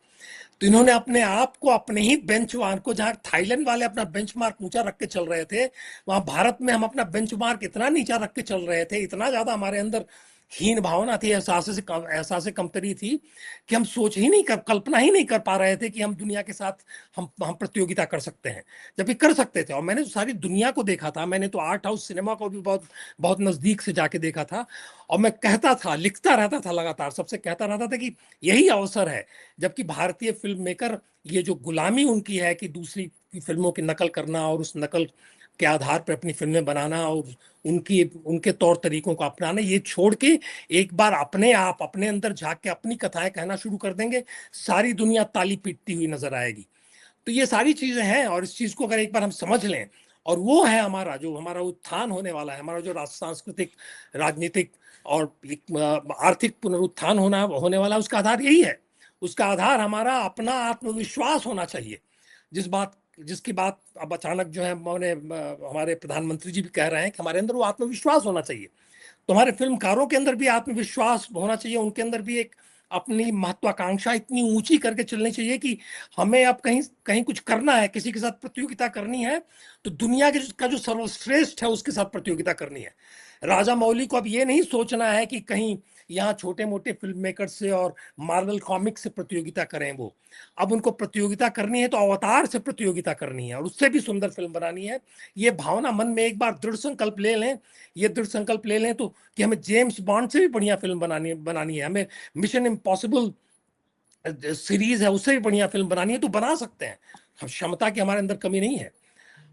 तो इन्होंने अपने आप को, अपने ही बेंचमार्क को, जहां थाईलैंड वाले अपना बेंचमार्क ऊंचा रख के चल रहे थे, वहां भारत में हम अपना बेंचमार्क इतना नीचा रख के चल रहे थे, इतना ज्यादा हमारे अंदर हीन भावना थी, एहसास कमतरी थी, कि हम सोच ही नहीं कर, कल्पना ही नहीं कर पा रहे थे कि हम दुनिया के साथ हम प्रतियोगिता कर सकते हैं, जबकि कर सकते थे। और मैंने तो सारी दुनिया को देखा था, मैंने तो आर्ट हाउस सिनेमा को भी बहुत बहुत नजदीक से जाके देखा था। और मैं कहता था, लिखता रहता था लगातार, सबसे कहता रहता था कि यही अवसर है, जबकि भारतीय फिल्म मेकर, ये जो गुलामी उनकी है कि दूसरी फिल्मों की नकल करना और उस नकल के आधार पर अपनी फिल्में बनाना और उनके तौर तरीकों को अपनाना, ये छोड़ के एक बार अपने आप अपने अंदर झांक के अपनी कथाएं कहना शुरू कर देंगे, सारी दुनिया ताली पीटती हुई नजर आएगी। तो ये सारी चीजें हैं, और इस चीज को अगर एक बार हम समझ लें, और वो है हमारा उत्थान होने वाला है, हमारा जो सांस्कृतिक, राजनीतिक और आर्थिक पुनरुत्थान होने वाला है, उसका आधार यही है। उसका आधार हमारा अपना आत्मविश्वास होना चाहिए, जिसकी बात अब अचानक जो है हमारे प्रधानमंत्री जी भी कह रहे हैं कि हमारे अंदर वो आत्मविश्वास होना चाहिए। तो हमारे फिल्मकारों के अंदर भी आत्मविश्वास होना चाहिए, उनके अंदर भी एक अपनी महत्वाकांक्षा इतनी ऊंची करके चलनी चाहिए कि हमें अब कहीं कहीं कुछ करना है, किसी के साथ प्रतियोगिता करनी है, तो दुनिया का जो सर्वश्रेष्ठ है उसके साथ प्रतियोगिता करनी है। राजा मौली को अब ये नहीं सोचना है कि कहीं यहाँ छोटे मोटे फिल्म मेकर से और मार्वल कॉमिक्स से प्रतियोगिता करें। वो अब उनको प्रतियोगिता करनी है तो अवतार से प्रतियोगिता करनी है, और उससे भी सुंदर फिल्म बनानी है। ये भावना मन में एक बार दृढ़ संकल्प ले लें, ये दृढ़ संकल्प ले लें तो कि हमें जेम्स बॉन्ड से भी बढ़िया फिल्म बनानी है, हमें मिशन इम्पॉसिबल सीरीज है उससे भी बढ़िया फिल्म बनानी है, तो बना सकते हैं। क्षमता की हमारे अंदर कमी नहीं है,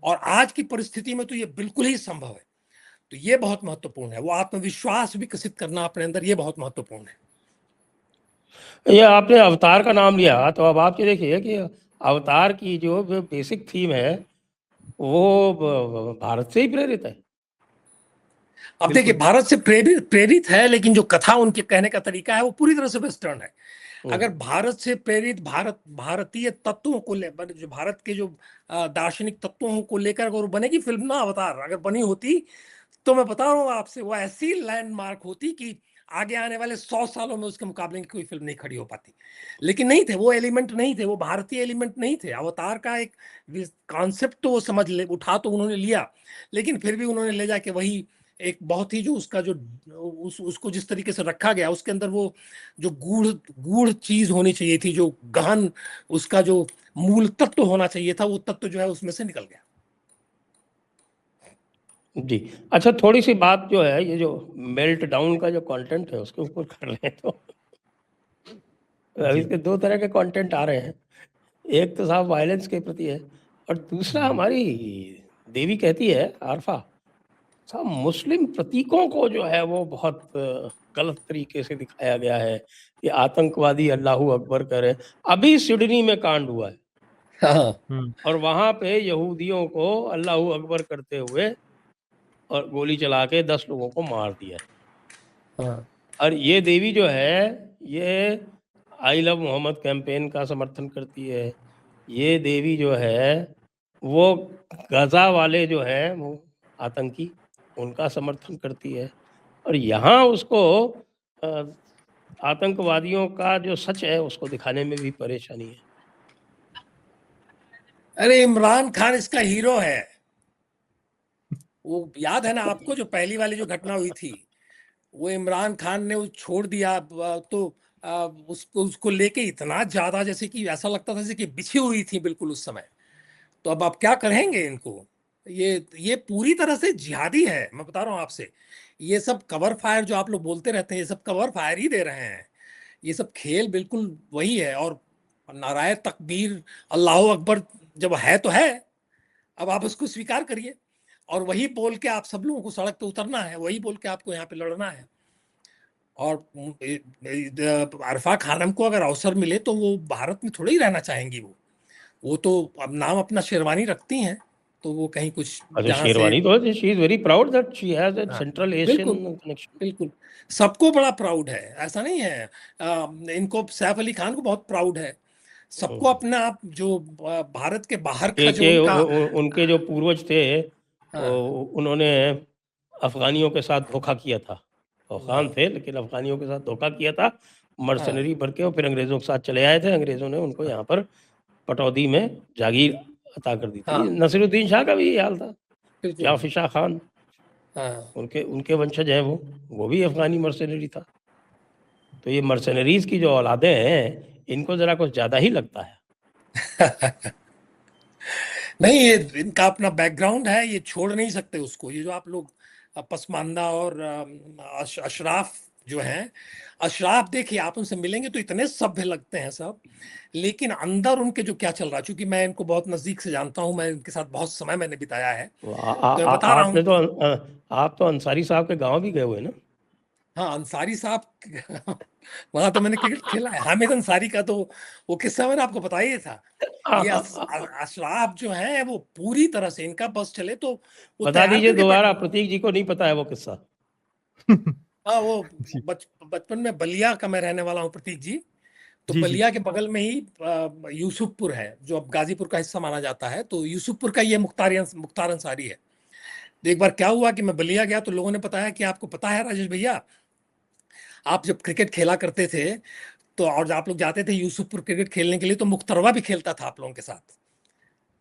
और आज की परिस्थिति में तो ये बिल्कुल ही संभव है। तो ये बहुत महत्वपूर्ण है, वो आत्मविश्वास विकसित करना अपने अंदर, ये बहुत महत्वपूर्ण है। ये आपने अवतार का नाम लिया, तो अब आप ये देखिए कि अवतार की जो बेसिक थीम है वो भारत से ही प्रेरित है। अब देखिए, भारत से प्रेरित है, लेकिन जो कथा उनके कहने का तरीका है वो पूरी तरह से वेस्टर्न है। अगर भारत से प्रेरित भारतीय तत्वों को जो भारत के जो दार्शनिक तत्वों को लेकर अगर बनेगी फिल्म ना अवतार, अगर बनी होती, तो मैं बता रहा हूँ आपसे, वो ऐसी लैंडमार्क होती कि आगे आने वाले 100 सालों में उसके मुकाबले की कोई फिल्म नहीं खड़ी हो पाती। लेकिन नहीं थे, वो एलिमेंट नहीं थे, वो भारतीय एलिमेंट नहीं थे। अवतार का एक कॉन्सेप्ट तो वो उठा तो उन्होंने लिया, लेकिन फिर भी उन्होंने ले जाके वही एक बहुत ही जो उसका जो उसको जिस तरीके से रखा गया, उसके अंदर वो जो गूढ़ चीज होनी चाहिए थी, जो गहन उसका जो मूल तत्व होना चाहिए था, वो तत्व जो है उसमें से निकल गया। जी। अच्छा, थोड़ी सी बात जो है ये जो मेल्ट डाउन का जो कंटेंट है उसके ऊपर कर लें तो अभी इसके दो तरह के कंटेंट आ रहे हैं। एक तो साहब वायलेंस के प्रति है, और दूसरा हमारी देवी कहती है आरफा साहब, मुस्लिम प्रतीकों को जो है वो बहुत गलत तरीके से दिखाया गया है कि आतंकवादी अल्लाहू अकबर करे। अभी सिडनी में कांड हुआ है, और वहां पे यहूदियों को अल्लाहू अकबर करते हुए और गोली चला के 10 लोगों को मार दिया। और ये देवी जो है ये आई लव मोहम्मद कैंपेन का समर्थन करती है। ये देवी जो है वो गजा वाले जो हैं वो आतंकी, उनका समर्थन करती है। और यहाँ उसको आतंकवादियों का जो सच है उसको दिखाने में भी परेशानी है। अरे इमरान खान इसका हीरो है। वो याद है ना आपको, जो पहली वाली जो घटना हुई थी, वो इमरान खान ने वो छोड़ दिया, तो उसको लेके इतना ज्यादा जैसे कि ऐसा लगता था जैसे कि बिछी हुई थी बिल्कुल उस समय। तो अब आप क्या करेंगे इनको? ये पूरी तरह से जिहादी है, मैं बता रहा हूँ आपसे। ये सब कवर फायर जो आप लोग बोलते रहते हैं, ये सब कवर फायर ही दे रहे हैं। ये सब खेल बिल्कुल वही है। और नाराय तकबीर अल्लाह अकबर जब है तो है, अब आप उसको स्वीकार करिए, और वही बोल के आप सब लोगों को सड़क पे उतरना है, वही बोल के आपको यहाँ पे लड़ना है। और अरफा खानम को अगर अवसर मिले तो वो भारत में थोड़ी ही रहना चाहेंगी। वो तो अब नाम अपना शेरवानी रखती हैं, तो वो कहीं कुछ अच्छा, जहाँ से शेरवानी तो she is very proud that she has a central Asian बिल्कुल कनेक्शन। बिल्कुल, सबको बड़ा प्राउड है, ऐसा नहीं है। इनको सैफ अली खान को बहुत प्राउड है। सबको अपना आप जो भारत के बाहर का जो उनका उनके जो पूर्वज थे हाँ, उन्होंने अफगानियों के साथ धोखा किया था। अफगान थे लेकिन अफगानियों के साथ धोखा किया था, मर्सनरी भर के, और फिर अंग्रेजों के साथ चले आए थे। अंग्रेजों ने उनको यहाँ पर पटौदी में जागीर अता कर दी थी। नसीरुद्दीन शाह का भी यही हाल था, जाफर शाह खान, उनके उनके वंशज हैं वो भी अफगानी मर्सनरी था। तो ये मर्सनरीज की जो औलादे हैं इनको जरा कुछ ज्यादा ही लगता है। नहीं, ये इनका अपना बैकग्राउंड है, ये छोड़ नहीं सकते उसको। ये जो आप लोग पसमानदा और अशराफ जो हैं, अशराफ देखिए आप उनसे मिलेंगे तो इतने सभ्य लगते हैं सब, लेकिन अंदर उनके जो क्या चल रहा है, चूंकि मैं इनको बहुत नजदीक से जानता हूं, मैं इनके साथ बहुत समय मैंने बिताया है, तो मैं बता रहा हूं आपने तो आप तो अंसारी साहब के गांव भी गए हुए ना? हाँ अंसारी साहब वहां तो मैंने क्रिकेट खेला है। हामिद अंसारी का तो वो किस्सा मैंने आपको बताया ही था। ये अशराफ जो है वो पूरी तरह से इनका बस चले तो वो बता तैयार दीजिए करके दोबारा, प्रतीक जी को नहीं पता है वो किस्सा। हाँ वो जी बचपन में बलिया का मैं रहने वाला हूँ प्रतीक जी। तो जी जी बलिया के बगल में ही यूसुफपुर है जो अब गाजीपुर का हिस्सा माना जाता है। तो यूसुफपुर का ये मुख्तार अंसारी है। तो एक बार क्या हुआ कि मैं बलिया गया तो लोगों ने बताया कि आपको पता है राजेश भैया, आप जब क्रिकेट खेला करते थे तो और आप लोग जाते थे यूसुफपुर क्रिकेट खेलने के लिए तो मुख्तरवा भी खेलता था आप लोगों के साथ।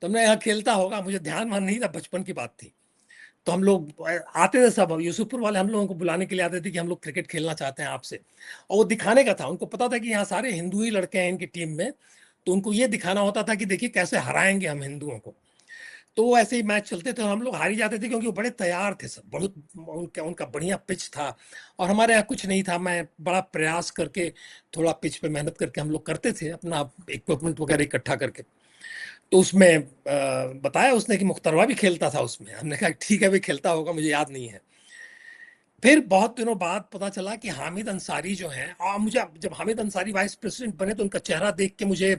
तो हमने यहाँ खेलता होगा, मुझे ध्यान मान नहीं था, बचपन की बात थी। तो हम लोग आते थे, सब यूसुफपुर वाले हम लोगों को बुलाने के लिए आते थे कि हम लोग क्रिकेट खेलना चाहते हैं आपसे। और वो दिखाने का था, उनको पता था कि यहाँ सारे हिंदू ही लड़के हैं इनकी टीम में, तो उनको ये दिखाना होता था कि देखिए कैसे हराएंगे हम हिंदुओं को। तो वो ऐसे ही मैच चलते थे और हम लोग हार ही जाते थे क्योंकि वो बड़े तैयार थे सब, बहुत उनका उनका बढ़िया पिच था और हमारे यहाँ कुछ नहीं था। मैं बड़ा प्रयास करके थोड़ा पिच पे मेहनत करके हम लोग करते थे अपना इक्विपमेंट वगैरह इकट्ठा करके। तो उसमें बताया उसने कि मुख्तरवा भी खेलता था उसमें। हमने कहा ठीक है भाई, खेलता होगा, मुझे याद नहीं है। फिर बहुत दिनों बाद पता चला कि हामिद अंसारी जो है, और मुझे जब हामिद अंसारी वाइस प्रेसिडेंट बने तो उनका चेहरा देख के मुझे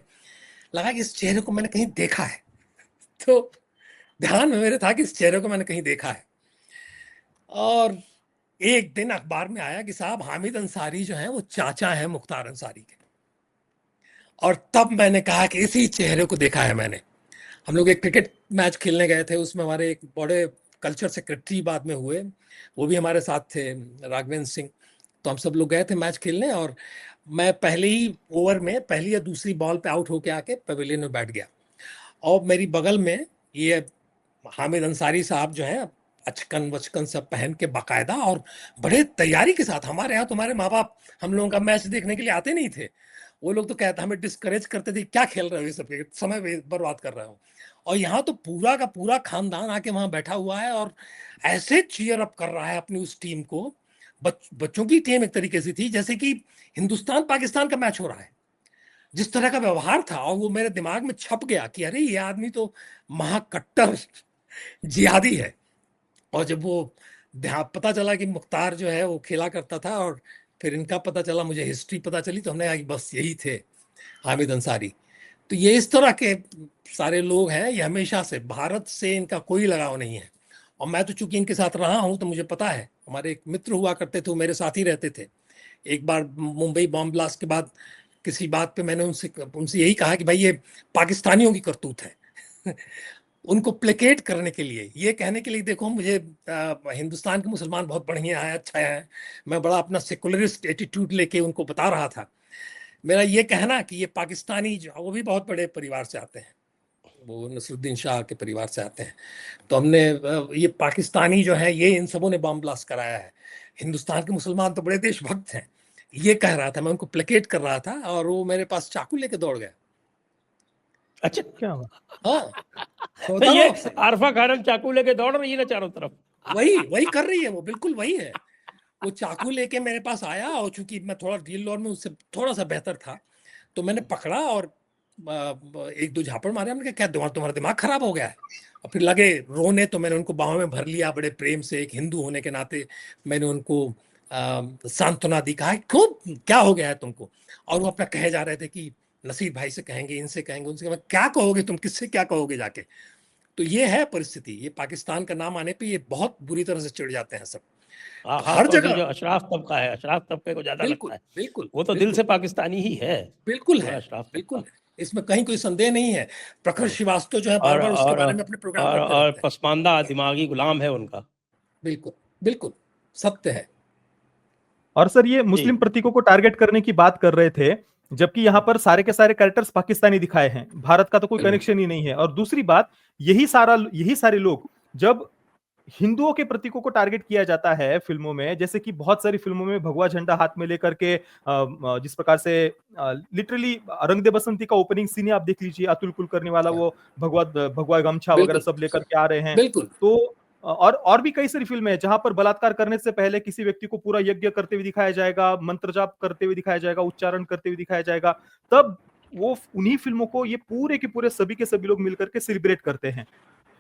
लगा कि इस चेहरे को मैंने कहीं देखा है। तो ध्यान में मेरे था कि इस चेहरे को मैंने कहीं देखा है। और एक दिन अखबार में आया कि साहब हामिद अंसारी जो है वो चाचा है मुख्तार अंसारी के। और तब मैंने कहा कि इसी चेहरे को देखा है मैंने। हम लोग एक क्रिकेट मैच खेलने गए थे, उसमें हमारे एक बड़े कल्चर सेक्रेटरी बाद में हुए, वो भी हमारे साथ थे, राघवेंद्र सिंह। तो हम सब लोग गए थे मैच खेलने और मैं पहले ही ओवर में पहली या दूसरी बॉल पे आउट होके आके पवेलियन में बैठ गया। और मेरी बगल में ये हामिद अंसारी साहब जो है अचकन वचकन सब पहन के बाकायदा और बड़े तैयारी के साथ, हमारे यहाँ तुम्हारे माँ बाप हम लोगों का मैच देखने के लिए आते नहीं थे। वो लोग तो कहते, हमें डिस्करेज करते थे, क्या खेल रहे हो ये सब, समय बर्बाद कर रहे हो। और यहाँ तो पूरा का पूरा खानदान आके वहां बैठा हुआ है और ऐसे चीयर अप कर रहा है अपनी उस टीम को। बच्चों की टीम एक तरीके से थी जैसे कि हिंदुस्तान पाकिस्तान का मैच हो रहा है, जिस तरह का व्यवहार था। और वो मेरे दिमाग में छप गया कि अरे ये आदमी तो महाकट्टर जिहादी है। और जब वो पता चला कि मुख्तार जो है वो खेला करता था और फिर इनका पता चला, मुझे हिस्ट्री पता चली, तो हमने कहा कि बस यही थे हामिद अंसारी। तो ये इस तरह के सारे लोग हैं, ये हमेशा से भारत से इनका कोई लगाव नहीं है। और मैं तो चूंकि इनके साथ रहा हूं तो मुझे पता है। हमारे एक मित्र हुआ करते थे, वो मेरे साथ ही रहते थे। एक बार मुंबई बॉम्ब ब्लास्ट के बाद किसी बात पे मैंने उनसे उनसे यही कहा कि भाई ये पाकिस्तानियों की करतूत है उनको प्लेकेट करने के लिए, ये कहने के लिए देखो मुझे हिंदुस्तान के मुसलमान बहुत बढ़िया है, अच्छा है। मैं बड़ा अपना सेकुलरिस्ट एटीट्यूड लेके उनको बता रहा था। मेरा ये कहना कि ये पाकिस्तानी जो, वो भी बहुत बड़े परिवार से आते हैं, वो नसरुद्दीन शाह के परिवार से आते हैं। तो हमने ये पाकिस्तानी जो है ये इन सबों ने बम ब्लास्ट कराया है, हिंदुस्तान के मुसलमान तो बड़े देशभक्त हैं, ये कह रहा था। मैं उनको प्लेकेट कर रहा था और वो मेरे पास चाकू लेके दौड़ गया। अच्छा, क्या हुआ? हाँ मैं तो बता रहा ये हूँ आपसे, आरफा खानम चाकू लेके दौड़ रही है ना चारों तरफ। वही वही कर रही है वो, बिल्कुल वही है। वो चाकू लेके मेरे पास आया और चूंकि मैं थोड़ा ढील दौर में उससे थोड़ा सा बेहतर था, तो मैंने पकड़ा और एक दो झापड़ मारे। हमने कहा क्या तुम्हारा दिमाग खराब हो गया है? और फिर लगे रोने, तो मैंने उनको बाहों में भर लिया बड़े प्रेम से, एक हिंदू होने के नाते मैंने उनको सांत्वना दी, कहा खूब क्या हो गया है तुमको। और वो अपना कहे जा रहे थे कि नसीर भाई से कहेंगे, इनसे कहेंगे, उनसे कहेंगे। क्या कहोगे तुम, किससे क्या कहोगे जाके? तो ये है परिस्थिति। ये पाकिस्तान का नाम आने पे ये बहुत बुरी तरह से चिढ़ जाते हैं सब। तो खास हर तौर से जगह जो अशराफ तबका है, अशराफ तबके को ज्यादा लगता बिल्कुल है। बिल्कुल वो तो दिल बिल्कुल से पाकिस्तानी ही है, बिल्कुल पूरा है, अशराफ बिल्कुल तबका। है। इसमें कहीं कोई संदेह नहीं है। प्रखर हाँ। श्रीवास्तव जो है बार और बार उसके और बारे में अपने प्रोग्राम और करते और रहते हैं। पसमानदा दिमागी गुलाम है उनका। बिल्कुल बिल्कुल सत्य है। और सर ये जी। मुस्लिम प्रतीकों को टारगेट करने की बात कर रहे थे, जबकि यहाँ पर सारे के सारे कैरेक्टर्स पाकिस्तानी दिखाए हैं, भारत का तो कोई कनेक्शन ही नहीं है। और दूसरी बात, यही सारे लोग, जब हिंदुओं के प्रतीकों को टारगेट किया जाता है फिल्मों में, जैसे कि बहुत सारी फिल्मों में भगवा झंडा हाथ में लेकर के जिस प्रकार से लिटरली रंग दे बसंती का ओपनिंग सीन है, आप देख लीजिए, अतुल कुलकर्णी वाला, वो भगवा भगवा गमछा वगैरह बिल्कुल सब लेकर के आ रहे हैं। बिल्कुल तो और भी कई सारी फिल्में हैं जहां पर बलात्कार करने से पहले किसी व्यक्ति को पूरा यज्ञ करते हुए दिखाया जाएगा, मंत्र जाप करते हुए दिखाया जाएगा, उच्चारण करते हुए दिखाया जाएगा। तब वो उन्हीं फिल्मों को ये पूरे के पूरे सभी के सभी लोग मिलकर के सेलिब्रेट करते हैं।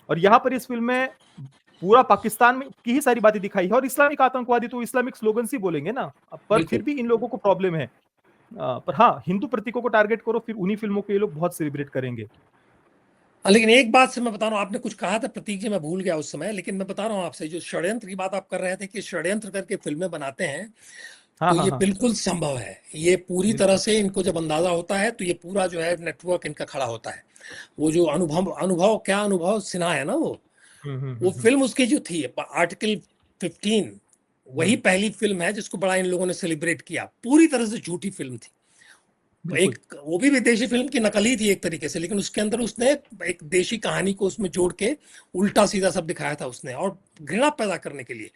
और यहाँ पर इस फिल्म में पूरा पाकिस्तान में की ही सारी बातें दिखाई है। और इस्लामिक आतंकवादी तो इस्लामिक स्लोगन ही बोलेंगे ना, पर बिल्कुल। फिर भी इन लोगों को प्रॉब्लम है। पर हाँ, हिंदू प्रतीकों को टारगेट करो, फिर उन्हीं फिल्मों को ये लोग बहुत सेलिब्रेट करेंगे। लेकिन एक बात से मैं बता रहा हूँ, आपने कुछ कहा था प्रतीक जी, मैं भूल गया उस समय, लेकिन मैं बता रहा हूँ आपसे, जो षड्यंत्र की बात आप कर रहे थे कि षड्यंत्र करके फिल्में बनाते हैं, हाँ तो हाँ ये हाँ, बिल्कुल संभव है। ये पूरी तरह से इनको जब अंदाजा होता है तो ये पूरा जो है नेटवर्क इनका खड़ा होता है। वो जो अनुभव सिन्हा है ना, वो फिल्म उसकी जो थी आर्टिकल 15, वही पहली फिल्म है जिसको बड़ा इन लोगों ने सेलिब्रेट किया। पूरी तरह से झूठी फिल्म थी, बिल्कुल। एक वो भी विदेशी फिल्म की नकल ही थी एक तरीके से, लेकिन उसके अंदर उसने एक देशी कहानी को उसमें जोड़ के उल्टा सीधा सब दिखाया था उसने, और घृणा पैदा करने के लिए।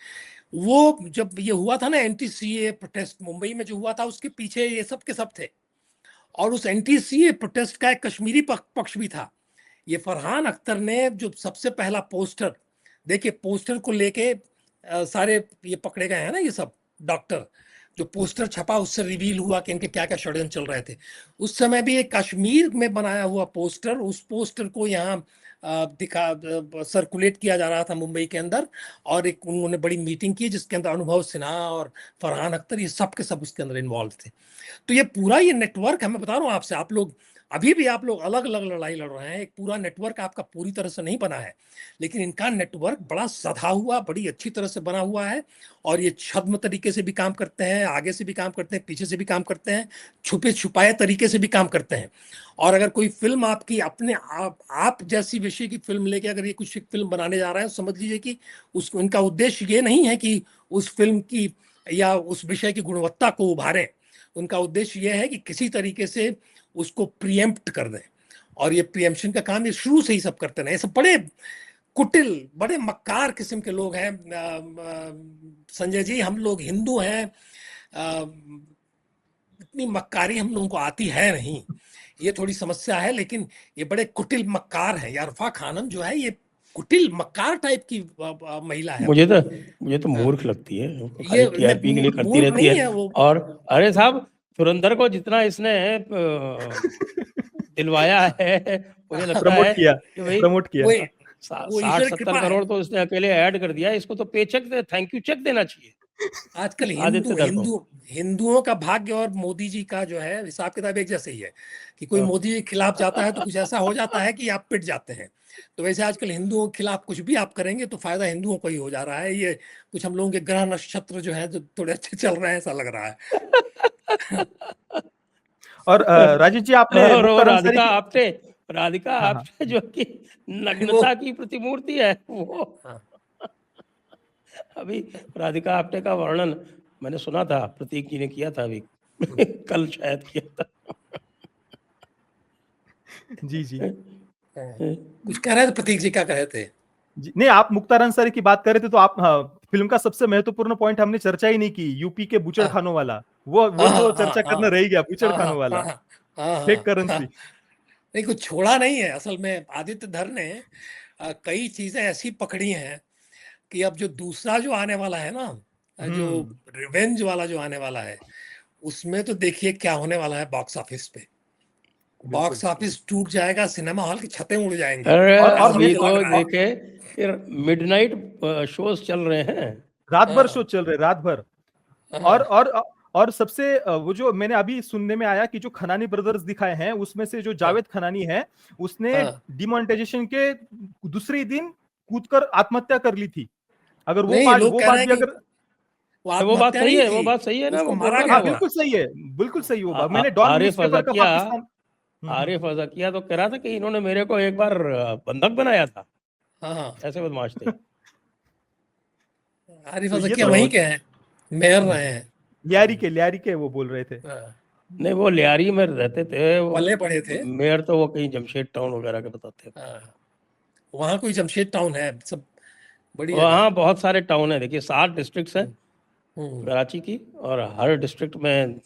वो जब ये हुआ था ना एंटी सीए प्रोटेस्ट मुंबई में जो हुआ था, उसके पीछे ये सब के सब थे। और उस एंटी सीए प्रोटेस्ट का एक कश्मीरी पक्ष भी था। ये फरहान अख्तर ने जो सबसे पहला पोस्टर, देखिए पोस्टर को लेके सारे ये पकड़े गए हैं ना, ये सब डॉक्टर, जो पोस्टर छपा उससे रिवील हुआ कि इनके क्या क्या षड्यंत्र चल रहे थे। उस समय भी एक कश्मीर में बनाया हुआ पोस्टर, उस पोस्टर को यहाँ सर्कुलेट किया जा रहा था मुंबई के अंदर, और एक उन्होंने बड़ी मीटिंग की जिसके अंदर अनुभव सिन्हा और फरहान अख्तर ये सब के सब उसके अंदर इन्वॉल्व थे। तो ये पूरा ये नेटवर्क है, मैं बता रहा हूँ आपसे, आप लोग अभी भी आप लोग अलग अलग लड़ाई लड़ रहे हैं, एक पूरा नेटवर्क आपका पूरी तरह से नहीं बना है, लेकिन इनका नेटवर्क बड़ा सधा हुआ, बड़ी अच्छी तरह से बना हुआ है। और ये छद्म तरीके से भी काम करते हैं, आगे से भी काम करते हैं, पीछे से भी काम करते हैं, छुपे छुपाए तरीके से भी काम करते हैं। और अगर कोई फिल्म आपकी अपने आप जैसी विषय की फिल्म लेके अगर ये कुछ फिल्म बनाने जा रहे हैं, समझ लीजिए कि उसको, इनका उद्देश्य ये नहीं है कि उस फिल्म की या उस विषय की गुणवत्ता को उभारें। उनका उद्देश्य यह है कि किसी तरीके से उसको प्रीएम्प्ट कर दें। और ये प्रीएम्पशन का काम ये शुरू से ही सब करते रहे। सब बड़े कुटिल, बड़े मक्कार किस्म के लोग हैं। संजय जी, हम लोग हिंदू हैं, इतनी मक्कारी हम लोगों को आती है नहीं, ये थोड़ी समस्या है। लेकिन ये बड़े कुटिल मक्कार हैं। यारफा खानम जो है, ये कुटिल मक्कार टाइप की महिला है। मुझे तो मूर्ख लगती है, वो तो ये खाली टीआरपी के लिए करती मूर्ख रहती नहीं है। है वो। और अरे साहब, धुरंधर को जितना इसने दिलवाया है, मुझे लगता प्रमोट है किया, कि भाई प्रमोट किया। वो ईश्वर की 60-70 कृपा है। करोड़ तो इसने अकेले ऐड कर दिया, इसको तो पेचेक थैंक यू चेक देना चाहिए आजकल आदित्य दर को। हिंदुओं का भाग्य और मोदी जी का जो है हिसाब किताब एक जैसे ही है, कि कोई मोदी जी के खिलाफ जाता है तो कुछ ऐसा हो जाता है कि आप पिट जाते हैं। तो वैसे आजकल हिंदुओं के खिलाफ कुछ भी आप करेंगे तो फायदा हिंदुओं को ही हो जा रहा है। ये कुछ हम लोगों के ग्रह नक्षत्र जो है जो थोड़े अच्छे चल रहे हैं, ऐसा लग रहा है। और राजेश जी, आपने और वो मुख्तार अंसारी की, राधिका हाँ हाँ, आप्टे जो कि वो नग्नता की प्रतिमूर्ति है, वो हाँ, अभी राधिका आप्टे का वर्णन मैंने सुना था, प्रतीक जी ने किया था अभी कल शायद किया था। जी जी कुछ कह रहे थे प्रतीक जी, क्या कह रहे थे? जी। नहीं, आप मुख्तार अंसारी की बात कर रहे थे, तो आप, हाँ, फिल्म का सबसे महत्वपूर्ण पॉइंट हमने चर्चा ही नहीं की, यूपी के बुचड़ हाँ खानों वाला। वो हाँ तो हाँ चर्चा हाँ करना रह गया, बुचड़ हाँ खानों हाँ वाला, हाँ हाँ फेक हाँ हाँ। करेंसी। नहीं, कुछ छोड़ा नहीं है असल में। आदित्य धर ने कई चीजें ऐसी पकड़ी हैं कि अब जो दूसरा जो आने वाला है ना, जो रिवेंज वाला जो आने वाला है, उसमें तो देखिए क्या होने वाला है। बॉक्स ऑफिस पे बॉक्स ऑफिस टूट जाएगा, सिनेमा हॉल की छतें उड़ जाएंगी। अरे और ऐसा अभी मुझे तो लग रहा है। देखे फिर मिडनाइट शोज चल रहे हैं। रात भर हाँ शो चल रहे, रात भर। और हाँ और और सबसे वो जो मैंने अभी सुनने में आया कि जो खनानी ब्रदर्स दिखाए हैं, उसमें से जो हाँ जावेद खनानी है, उसने हाँ। डिमोनेटाइजेशन के दूसरे दिन कूदकर आत्महत्या कर ली थी। अगर नहीं, लोग वो कह रहे बात हैं भी कि अगर, वो वो बात आत्महत्या सही नहीं है, थी, वो बात सही है ना, उसको वो मारा बोलता गया हाँ था। हुआ। बिल्कुल सही है, बिल्कुल सही वो बात। मैंने डॉन न्यूज़पेपर का पाकिस्तान, आरिफ अजाकिया तो कह रहा था कि इन्होंने मेरे को एक बार बंधक बनाया था, हाँ हाँ। ऐसे बदमाश थे। आरिफ तो ये अज़किया तो वहीं के हैं, मेयर रहे हैं। लियारी के वो बोल रहे थे। हाँ, नहीं, वो लियारी में रहते थे, वो पले पड़े थे। मेयर तो वो कहीं जमशेद टाउन वगैरह के बताते थे। हाँ, वहाँ कोई जमशेद टाउन है, सब बड़ी जगह वहाँ है। बहुत सारे टाउन है, देखिए 7 डिस्ट्रिक्ट्स हैं हम्म। कराची की, और हर डिस्ट्रिक्ट में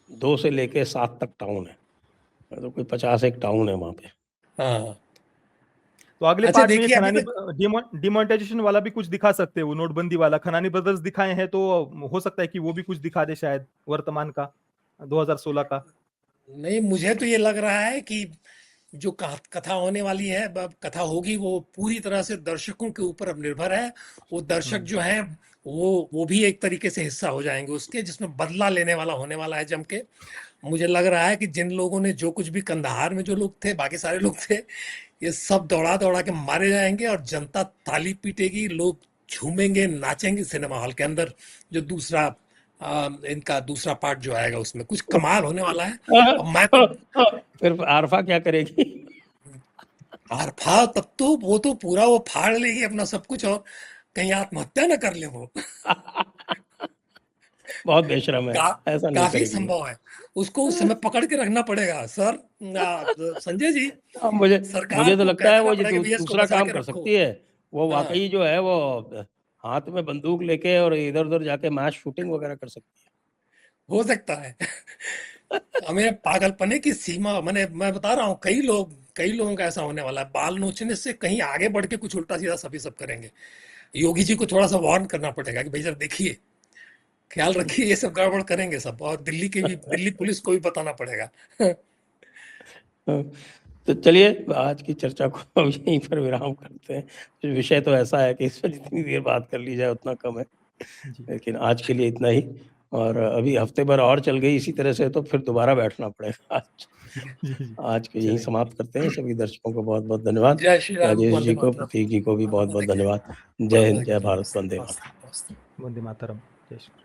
2 से लेके 7 तक टाउन है, तो कोई 50 एक टाउन है वहाँ पे। हाँ, तो अगले अच्छा पार्ट में देखिए, अभी खनानी तक डिमोनेटाइजेशन वाला भी कुछ दिखा सकते हैं, वो नोटबंदी वाला खनानी ब्रदर्स दिखाए हैं, तो हो सकता है कि वो भी कुछ दिखा दे शायद वर्तमान का 2016 का। नहीं, मुझे तो ये लग रहा है कि जो कथा होने वाली है, कथा होगी, वो पूरी तरह से दर्शकों के ऊपर अब निर्भर है। वो दर्शक जो हैं वो भी एक तरीके से हिस्सा हो जाएंगे उसके, जिसमें बदला लेने वाला होने वाला है जम के। मुझे लग रहा है कि जिन लोगों ने जो कुछ भी कंधार में जो लोग थे, बाकी सारे लोग थे, ये सब दौड़ा दौड़ा के मारे जाएंगे और जनता ताली पीटेगी, लोग झूमेंगे, नाचेंगे सिनेमा हॉल के अंदर। जो दूसरा इनका दूसरा पार्ट जो आएगा उसमें कुछ कमाल होने वाला है। और मैं तो फिर आरफा क्या करेगी? आरफा तब तो वो तो पूरा वो फाड़ लेगी अपना सब कुछ, और कहीं आत्महत्या न कर ले वो। बहुत बेशरम है, का, ऐसा नहीं काफी करेगी वो। संभव है। उसको उस समय पकड़ के रखना पड़ेगा सर। संजय जी, मुझे सरकार मुझे तो को लगता कह है देना वो जो पड़ेगा भैया इसको दूसरा बचा काम के कर रखो। सकती है, वो हाँ, वाकई जो है वो हाथ में बंदूक लेके और इधर उधर जाके मास शूटिंग वगैरह कर सकती हो सकता है। हमें पागलपने की सीमा, मैं बता रहा हूँ, कई लोगों का ऐसा होने वाला है। बाल नोचने से कहीं आगे बढ़ के कुछ उल्टा सीधा सभी सब करेंगे। योगी जी को थोड़ा सा वार्न करना पड़ेगा कि भाई जब देखिए, ख्याल रखिए, ये सब गड़बड़ करेंगे सब, और दिल्ली पुलिस को भी बताना पड़ेगा। है। तो चलिए आज की चर्चा को अब यहीं पर विराम करते हैं। विषय तो ऐसा है कि इस पर जितनी देर बात कर ली जाए उतना कम है, जी लेकिन आज के लिए इतना ही। और अभी हफ्ते भर और चल गई इसी तरह से तो फिर दोबारा बैठना पड़ेगा। आज जी जी आज को यहीं चलिए, समाप्त करते हैं। सभी दर्शकों को बहुत बहुत धन्यवाद। जय श्री राम, राजेश वंदे जी को, मातरम। प्रतीक जी को भी बहुत बहुत राधे धन्यवाद। जय हिंद, जय कृष्ण, भारत, नमस्ते वंदे मातरम। नमस्ते नमस्ते। वंदे मातरम, जय श्री